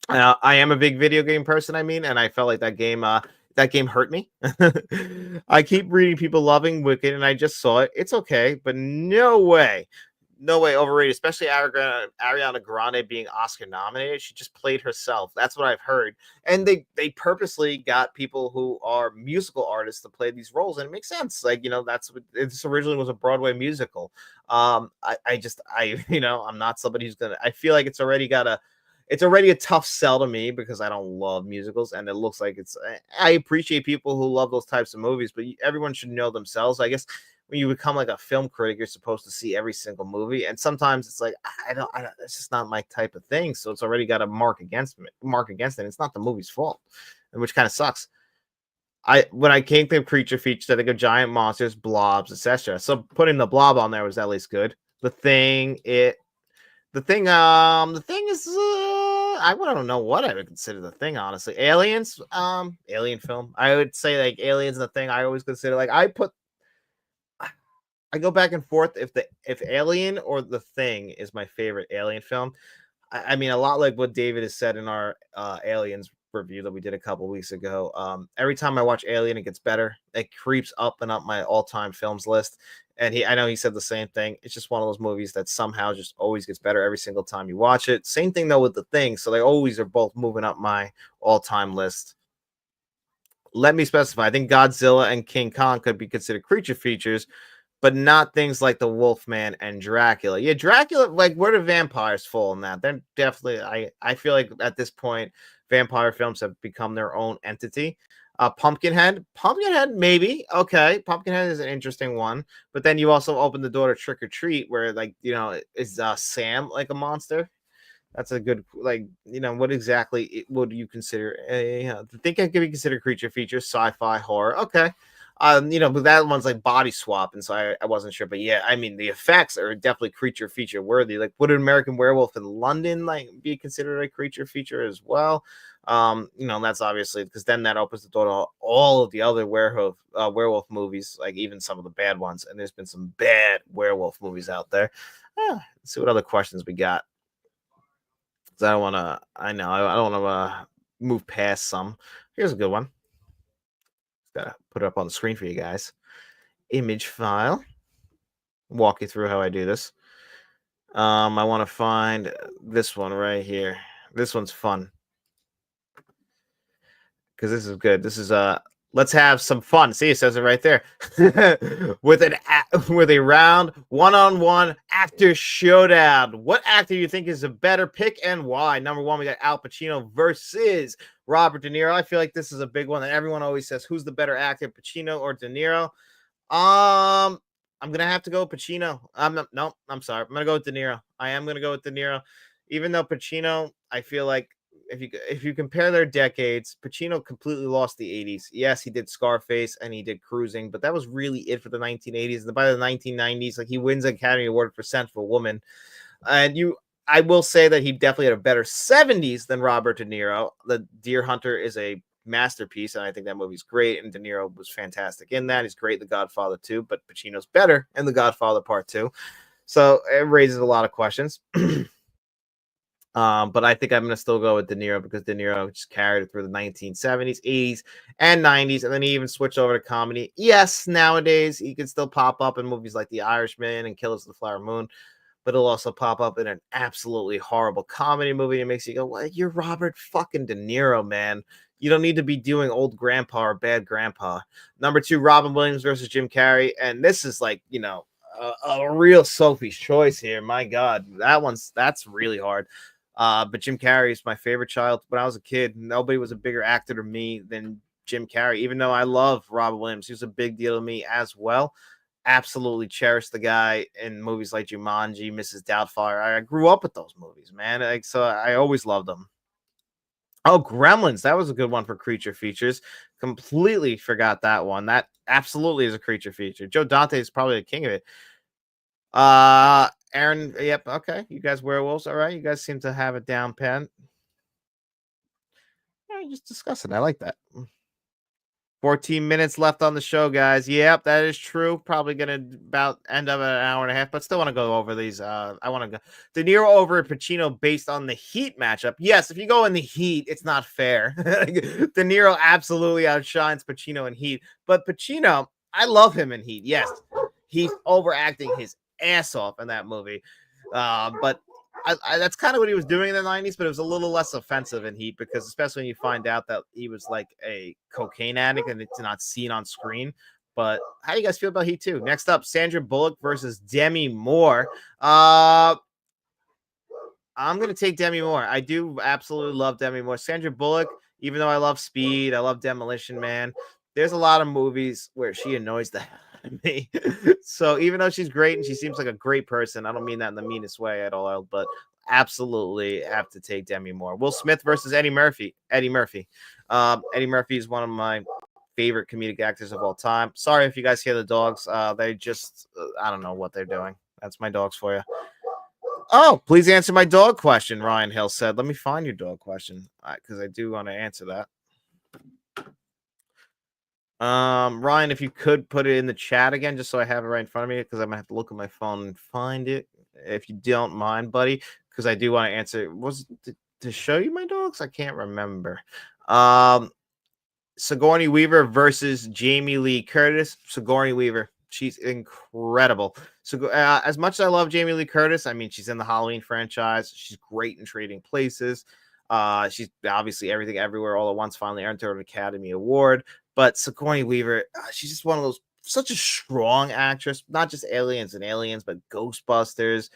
I am a big video game person, and I felt like that game hurt me. I keep reading people loving Wicked, and I just saw it. It's okay, but no way overrated, especially Ariana Grande being Oscar nominated. She just played herself. That's what I've heard. And they purposely got people who are musical artists to play these roles, and it makes sense. Like, that's what this originally was, a Broadway musical. I'm not somebody who's gonna, I feel like it's already a tough sell to me because I don't love musicals, and it looks like I appreciate people who love those types of movies, but everyone should know themselves. I guess when you become like a film critic, you're supposed to see every single movie, and sometimes it's like I don't it's just not my type of thing. So it's already got a mark against it. It's not the movie's fault, which kind of sucks. When I came to creature features, I think of giant monsters, blobs, etc. So putting the blob on there was at least good. The thing is, I don't know what I would consider the thing, honestly. Aliens, alien film. I would say like Aliens and the Thing. I always consider like I go back and forth if Alien or The Thing is my favorite alien film. I mean, a lot like what David has said in our Aliens review that we did a couple weeks ago. Every time I watch Alien, it gets better. It creeps up and up my all-time films list. And I know he said the same thing. It's just one of those movies that somehow just always gets better every single time you watch it. Same thing though with The Thing. So they always are both moving up my all-time list. Let me specify. I think Godzilla and King Kong could be considered creature features, but not things like the Wolfman and Dracula. Yeah, Dracula, like, where do vampires fall in that? They're definitely, I feel like at this point, vampire films have become their own entity. Pumpkinhead, maybe. Okay, Pumpkinhead is an interesting one. But then you also open the door to Trick or Treat, where, like, is Sam like a monster? That's a good, like, what exactly would you consider I think I could be considered creature feature, sci-fi, horror. Okay. But that one's like body swap, and so I wasn't sure. But yeah, I mean the effects are definitely creature feature worthy. Like, would an American Werewolf in London like be considered a creature feature as well? That's obviously because then that opens the door to all of the other werewolf movies, like even some of the bad ones. And there's been some bad werewolf movies out there. Let's see what other questions we got. 'Cause I don't want to. I know I don't want to move past some. Here's a good one. Gotta put it up on the screen for you guys. Image file. Walk you through how I do this. I want to find this one right here. This one's fun because this is good. This is let's have some fun. See, it says it right there. With a round one-on-one actor showdown. What actor do you think is a better pick and why? Number one, we got Al Pacino versus Robert De Niro. I feel like this is a big one that everyone always says, who's the better actor, Pacino or De Niro? I'm gonna have to go with Pacino. No, I'm sorry. I'm gonna go with De Niro. I am gonna go with De Niro, even though Pacino, I feel like if you compare their decades, Pacino completely lost the 80s. Yes, he did Scarface and he did Cruising, but that was really it for the 1980s. And by the 1990s, like he wins an Academy Award for Scent of a Woman. I will say that he definitely had a better 70s than Robert De Niro. The Deer Hunter is a masterpiece, and I think that movie's great. And De Niro was fantastic in that. He's great in The Godfather 2, but Pacino's better in The Godfather Part 2. So it raises a lot of questions. But I think I'm going to still go with De Niro because De Niro just carried it through the 1970s, 80s, and 90s, and then he even switched over to comedy. Yes, nowadays he can still pop up in movies like The Irishman and Killers of the Flower Moon, but it'll also pop up in an absolutely horrible comedy movie. It makes you go, "Well, you're Robert fucking De Niro, man. You don't need to be doing old grandpa or bad grandpa." Number two, Robin Williams versus Jim Carrey, and this is like a real Sophie's choice here. My God, that's really hard. But Jim Carrey is my favorite child. When I was a kid, nobody was a bigger actor to me than Jim Carrey. Even though I love Robin Williams, he was a big deal to me as well. Absolutely cherish the guy in movies like Jumanji, Mrs. Doubtfire. I grew up with those movies, man. So I always loved them. Oh, Gremlins. That was a good one for creature features. Completely forgot that one. That absolutely is a creature feature. Joe Dante is probably the king of it. Aaron, yep, okay. You guys werewolves, all right. You guys seem to have it down pen. Yeah, just discussing. I like that. 14 minutes left on the show, guys. Yep, that is true. Probably gonna about end up at an hour and a half, but still want to go over these. I want to go De Niro over Pacino based on the Heat matchup. Yes, if you go in the Heat, it's not fair. De Niro absolutely outshines Pacino in Heat, but Pacino, I love him in Heat. Yes, he's overacting his ass off in that movie. But that's kind of what he was doing in the 90s, but it was a little less offensive in Heat because especially when you find out that he was like a cocaine addict and it's not seen on screen. But how do you guys feel about Heat 2? Next up, Sandra Bullock versus Demi Moore. I'm going to take Demi Moore. I do absolutely love Demi Moore. Sandra Bullock, even though I love Speed, I love Demolition Man, there's a lot of movies where she annoys the hell out of me. So even though she's great and she seems like a great person, I don't mean that in the meanest way at all, but absolutely have to take Demi Moore. Will Smith versus Eddie Murphy. Eddie Murphy. Eddie Murphy is one of my favorite comedic actors of all time. Sorry if you guys hear the dogs. They just, I don't know what they're doing. That's my dogs for you. Oh, please answer my dog question, Ryan Hill said. Let me find your dog question because I do want to answer that. Ryan, if you could put it in the chat again, just so I have it right in front of me, because I'm gonna have to look at my phone and find it, if you don't mind, buddy, because I do want to answer. Was it to show you my dogs? I can't remember. Sigourney Weaver versus Jamie Lee Curtis. Sigourney Weaver. She's incredible. So as much as I love Jamie Lee Curtis, I mean, she's in the Halloween franchise. She's great in Trading Places. She's obviously Everything Everywhere All at Once finally earned her an Academy Award. But Sigourney Weaver, she's just one of those, such a strong actress, not just Aliens and Aliens, but Ghostbusters.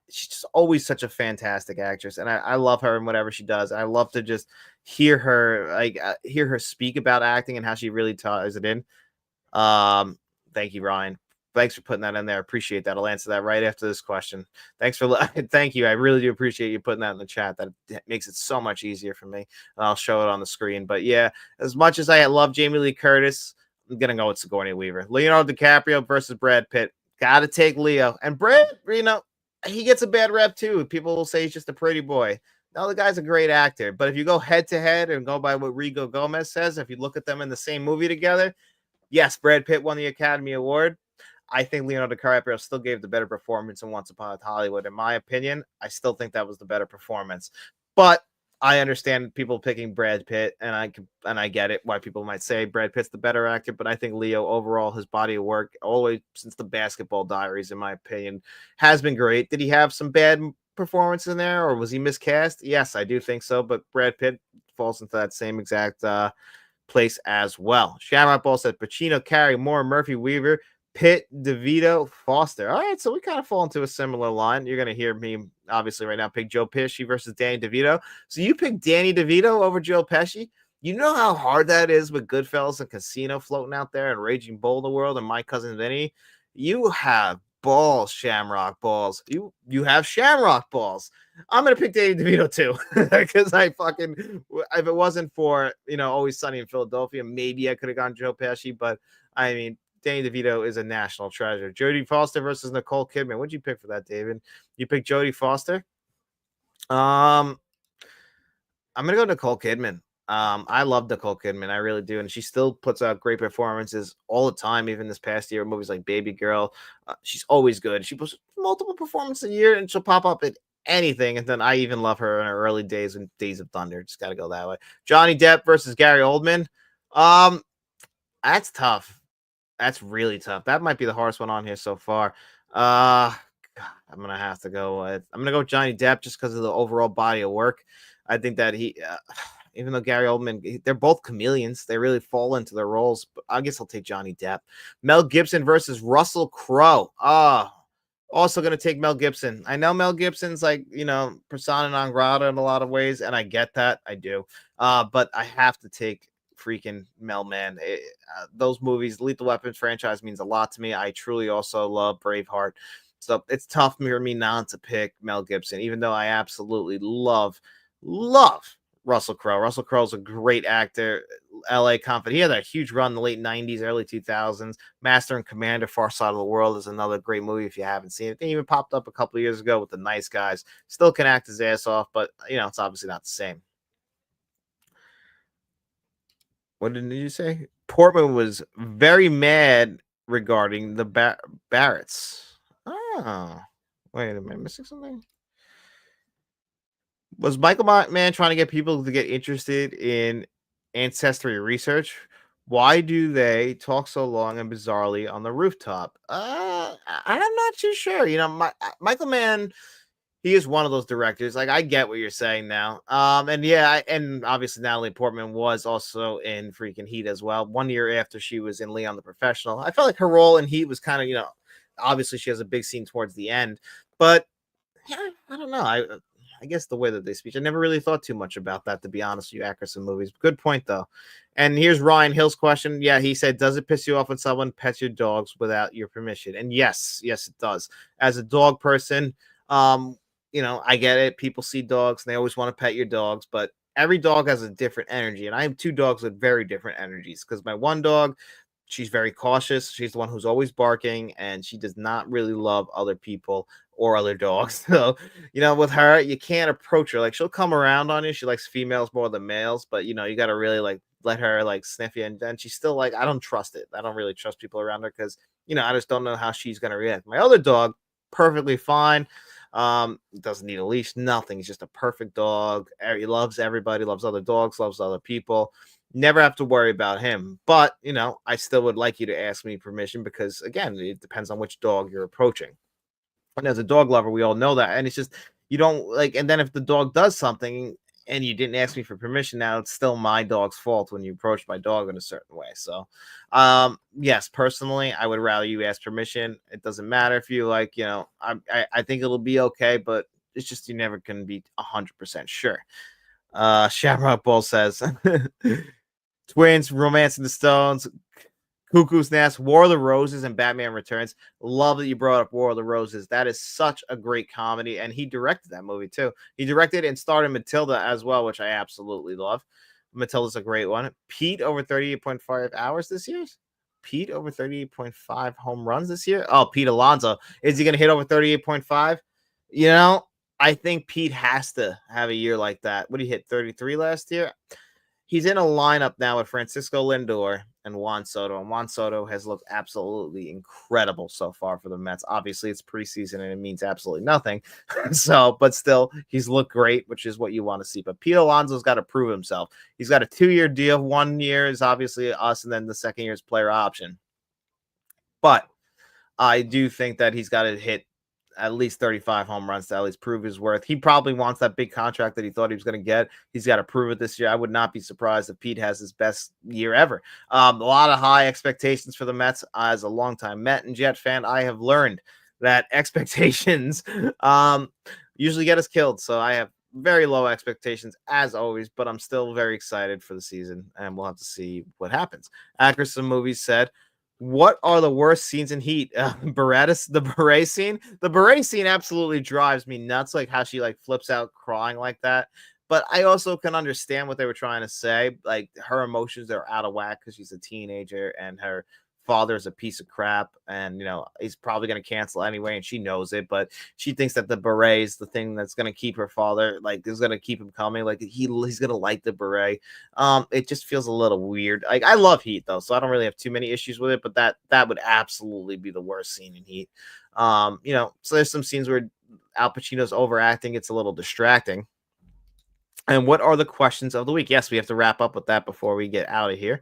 She's just always such a fantastic actress. And I love her and whatever she does. I love to just hear her speak about acting and how she really ties it in. Thank you, Ryan. thanks for putting that in there. I appreciate that. I'll answer that right after this question. Thanks for thank you. I really do appreciate you putting that in the chat. That makes it so much easier for me. I'll show it on the screen. But yeah, as much as I love Jamie Lee Curtis, I'm gonna go with Sigourney Weaver. Leonardo DiCaprio versus Brad Pitt. Gotta take Leo. And Brad, he gets a bad rep too. People will say he's just a pretty boy. No, the guy's a great actor. But if you go head to head and go by what Rigo Gomez says, if you look at them in the same movie together, yes, Brad Pitt won the Academy Award. I think Leonardo DiCaprio still gave the better performance in Once Upon a Hollywood. In my opinion, I still think that was the better performance. But I understand people picking Brad Pitt, and I get it why people might say Brad Pitt's the better actor. But I think Leo overall, his body of work, all the way since the Basketball Diaries, in my opinion, has been great. Did he have some bad performance in there, or was he miscast? Yes, I do think so. But Brad Pitt falls into that same exact place as well. Shamrock Ball said Pacino, Carey, Moore, Murphy, Weaver, Pitt, DeVito, Foster. All right, so we kind of fall into a similar line. You're going to hear me, obviously, right now pick Joe Pesci versus Danny DeVito. So you pick Danny DeVito over Joe Pesci? You know how hard that is with Goodfellas and Casino floating out there and Raging Bull in the world and My Cousin Vinny? You have balls, Shamrock balls. You have Shamrock balls. I'm gonna pick Danny DeVito too, because if it wasn't for Always Sunny in Philadelphia, maybe I could have gone Joe Pesci, but I mean Danny DeVito is a national treasure. Jodie Foster versus Nicole Kidman. What'd you pick for that, David? You picked Jodie Foster. I'm gonna go Nicole Kidman. I love Nicole Kidman, I really do, and she still puts out great performances all the time. Even this past year, movies like Baby Girl, she's always good. She puts multiple performances a year, and she'll pop up at anything. And then I even love her in her early days in Days of Thunder. Just got to go that way. Johnny Depp versus Gary Oldman. That's tough. That's really tough. That might be the hardest one on here so far. I'm gonna have to go with Johnny Depp just because of the overall body of work. I think that even though Gary Oldman, they're both chameleons. They really fall into their roles. But I guess I'll take Johnny Depp. Mel Gibson versus Russell Crowe. Also going to take Mel Gibson. I know Mel Gibson's persona non grata in a lot of ways, and I get that. I do. But I have to take freaking Mel, man. Those movies, Lethal Weapons franchise means a lot to me. I truly also love Braveheart. So it's tough for me not to pick Mel Gibson, even though I absolutely love Russell Crowe. Russell Crowe's a great actor. LA Confident. He had a huge run in the late 90s, early 2000s. Master and Commander, Far Side of the World is another great movie if you haven't seen it. It even popped up a couple of years ago with The Nice Guys. Still can act his ass off, but it's obviously not the same. What did you say? Portman was very mad regarding the Barretts. Oh, wait a minute. Missing something? Was Michael Mann trying to get people to get interested in ancestry research? Why do they talk so long and bizarrely on the rooftop? I'm not too sure. Michael Mann, he is one of those directors. Like, I get what you're saying now. And obviously Natalie Portman was also in freaking Heat as well. 1 year after she was in Leon the Professional. I felt like her role in Heat was kind of, obviously she has a big scene towards the end, but yeah, I don't know. I guess the way that they speak, I never really thought too much about that, to be honest with you, actors in movies. Good point, though. And here's Ryan Hill's question. Yeah, he said, does it piss you off when someone pets your dogs without your permission? And yes, it does. As a dog person, I get it. People see dogs and they always want to pet your dogs, but every dog has a different energy. And I have two dogs with very different energies, because my one dog, she's very cautious. She's the one who's always barking, and she does not really love other people or other dogs. So, with her, you can't approach her. Like, she'll come around on you. She likes females more than males, but you got to really let her sniff you. And then she's still I don't trust it. I don't really trust people around her because, I just don't know how she's going to react. My other dog, perfectly fine. Doesn't need a leash, nothing. He's just a perfect dog. He loves everybody, loves other dogs, loves other people. Never have to worry about him. But, I still would like you to ask me permission because, again, it depends on which dog you're approaching. And as a dog lover, we all know that. And it's just, you don't and then if the dog does something and you didn't ask me for permission, now it's still my dog's fault when you approach my dog in a certain way. So, yes, personally, I would rather you ask permission. It doesn't matter if you I think it'll be okay, but it's just, you never can be 100% sure. Shamrock Ball says, Twins, Romancing the Stones, Cuckoo's Nest, War of the Roses, and Batman Returns. Love that you brought up War of the Roses. That is such a great comedy, and he directed that movie too. He directed and starred in Matilda as well, which I absolutely love. Matilda's a great one. Pete over 38.5 hours this year. Pete over 38.5 home runs this year. Oh, Pete Alonso. Is he going to hit over 38.5? You know, I think Pete has to have a year like that. What did he hit? 33 last year? He's in a lineup now with Francisco Lindor and Juan Soto, and Juan Soto has looked absolutely incredible so far for the Mets. Obviously, it's preseason and it means absolutely nothing. So, but still, he's looked great, which is what you want to see. But Pete Alonso's got to prove himself. He's got a 2-year deal. 1 year is obviously us, and then the second year is player option. But I do think that he's got to hit at least 35 home runs to at least prove his worth. He probably wants that big contract that he thought he was going to get. He's got to prove it this year. I would not be surprised if Pete has his best year ever. A lot of high expectations for the Mets. As a longtime Met and Jet fan, I have learned that expectations usually get us killed. So I have very low expectations as always, but I'm still very excited for the season, and we'll have to see what happens. Actress of Movies said, what are the worst scenes in Heat? The beret scene. The beret scene absolutely drives me nuts. Like how she like flips out crying like that. But I also can understand what they were trying to say. Like her emotions are out of whack because she's a teenager and her father is a piece of crap, and he's probably going to cancel anyway, and she knows it. But she thinks that the beret is the thing that's going to keep her father, like, is going to keep him coming. Like he's going to like the beret. It just feels a little weird. Like I love Heat though, so I don't really have too many issues with it. But that would absolutely be the worst scene in Heat. So there's some scenes where Al Pacino's overacting. It's a little distracting. And what are the questions of the week? Yes, we have to wrap up with that before we get out of here.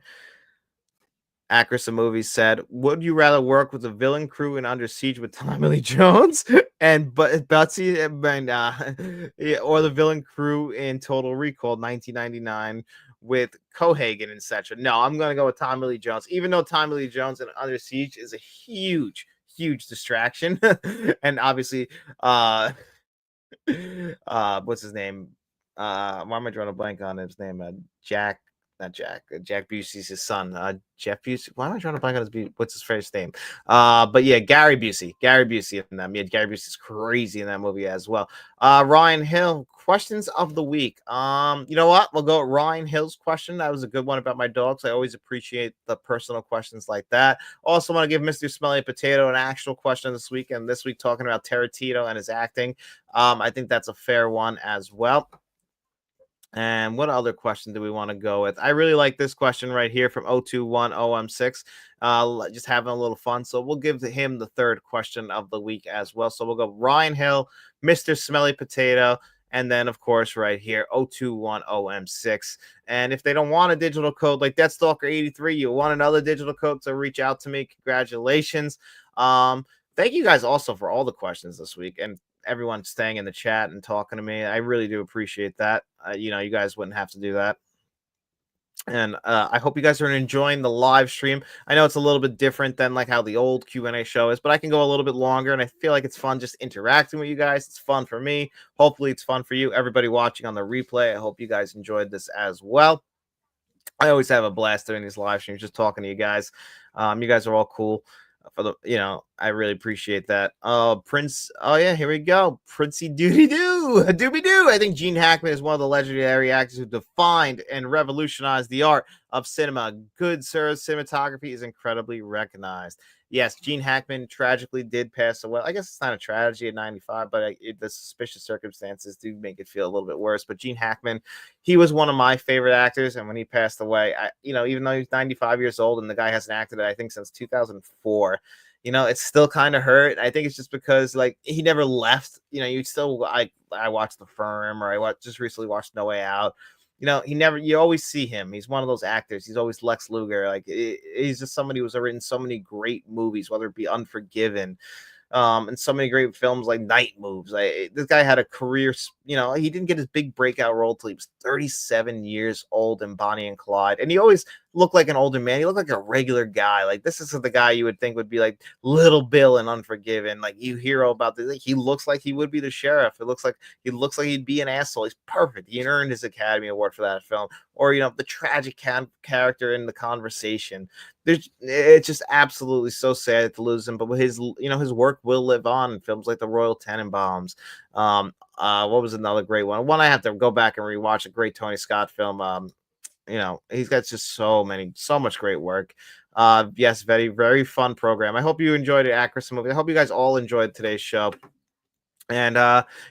Actress of Movies said, would you rather work with the villain crew in Under Siege with Tommy Lee Jones and Betsy or the villain crew in Total Recall 1999 with Cohagen, etc.? No, I'm going to go with Tommy Lee Jones, even though Tommy Lee Jones in Under Siege is a huge distraction. And obviously, what's his name? Why am I drawing a blank on his name? Jack Busey's his son. Jeff Busey. Why am I trying to blank on what's his first name? But yeah, Gary Busey in them. Yeah, Gary Busey's crazy in that movie as well. Ryan Hill, questions of the week. You know what? We'll go with Ryan Hill's question. That was a good one about my dogs. I always appreciate the personal questions like that. Also want to give Mr. Smelly Potato an actual question this week, and this week talking about Tarantino and his acting. I think that's a fair one as well. And what other question do we want to go with? I really like this question right here from 0210M6. Just having a little fun. So we'll give him the third question of the week as well. So we'll go Ryan Hill, Mr. Smelly Potato, and then, of course, right here, 0210M6. And if they don't want a digital code like Deathstalker83, you want another digital code, so reach out to me. Congratulations. Thank you guys also for all the questions this week. And everyone staying in the chat and talking to me. I really do appreciate that. You guys wouldn't have to do that. And I hope you guys are enjoying the live stream. I know it's a little bit different than like how the old Q&A show is, but I can go a little bit longer, and I feel like it's fun just interacting with you guys. It's fun for me. Hopefully it's fun for you. Everybody watching on the replay, I hope you guys enjoyed this as well. I always have a blast doing these live streams, just talking to you guys. You guys are all cool. I really appreciate that. Prince. Oh yeah, here we go. Princey Doobie Doo. I think Gene Hackman is one of the legendary actors who defined and revolutionized the art of cinema. Good sir, cinematography is incredibly recognized. Yes, Gene Hackman tragically did pass away. I guess it's not a tragedy at 95, but the suspicious circumstances do make it feel a little bit worse. But Gene Hackman, he was one of my favorite actors, and when he passed away, even though he's 95 years old and the guy hasn't acted, I think, since 2004, it's still kind of hurt. I think it's just because like he never left. You still I watched The Firm, or I just recently watched No Way Out. You always see him. He's one of those actors. He's always Lex Luger. Like he's just somebody who's written so many great movies, whether it be Unforgiven, and so many great films like Night Moves. This guy had a career. He didn't get his big breakout role till he was 37 years old in Bonnie and Clyde, and he always looked like an older man. He looked like a regular guy. Like this is the guy you would think would be like Little Bill in Unforgiven. Like you hear about this. Like, he looks like he would be the sheriff. He looks like he'd be an asshole. He's perfect. He earned his Academy Award for that film. Or the tragic character in The Conversation. it's just absolutely so sad to lose him. But his his work will live on in films like The Royal Tenenbaums. What was another great one? One I have to go back and rewatch, a great Tony Scott film. He's got just so much great work. Yes, very, very fun program. I hope you enjoyed it, Actress Movie. I hope you guys all enjoyed today's show. And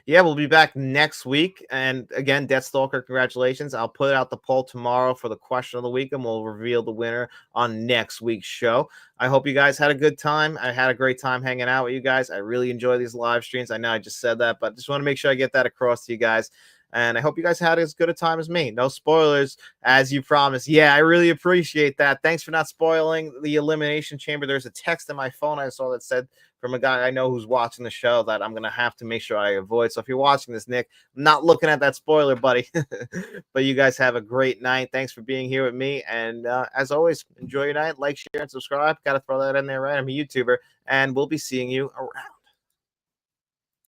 yeah, we'll be back next week. And again, Deathstalker, congratulations. I'll put out the poll tomorrow for the question of the week, and we'll reveal the winner on next week's show. I hope you guys had a good time. I had a great time hanging out with you guys. I really enjoy these live streams. I know I just said that, but just want to make sure I get that across to you guys. And I hope you guys had as good a time as me. No spoilers, as you promised. Yeah, I really appreciate that. Thanks for not spoiling the Elimination Chamber. There's a text on my phone I saw that said from a guy I know who's watching the show that I'm going to have to make sure I avoid. So if you're watching this, Nick, I'm not looking at that spoiler, buddy. But you guys have a great night. Thanks for being here with me. And as always, enjoy your night. Like, share, and subscribe. Got to throw that in there, right? I'm a YouTuber, and we'll be seeing you around.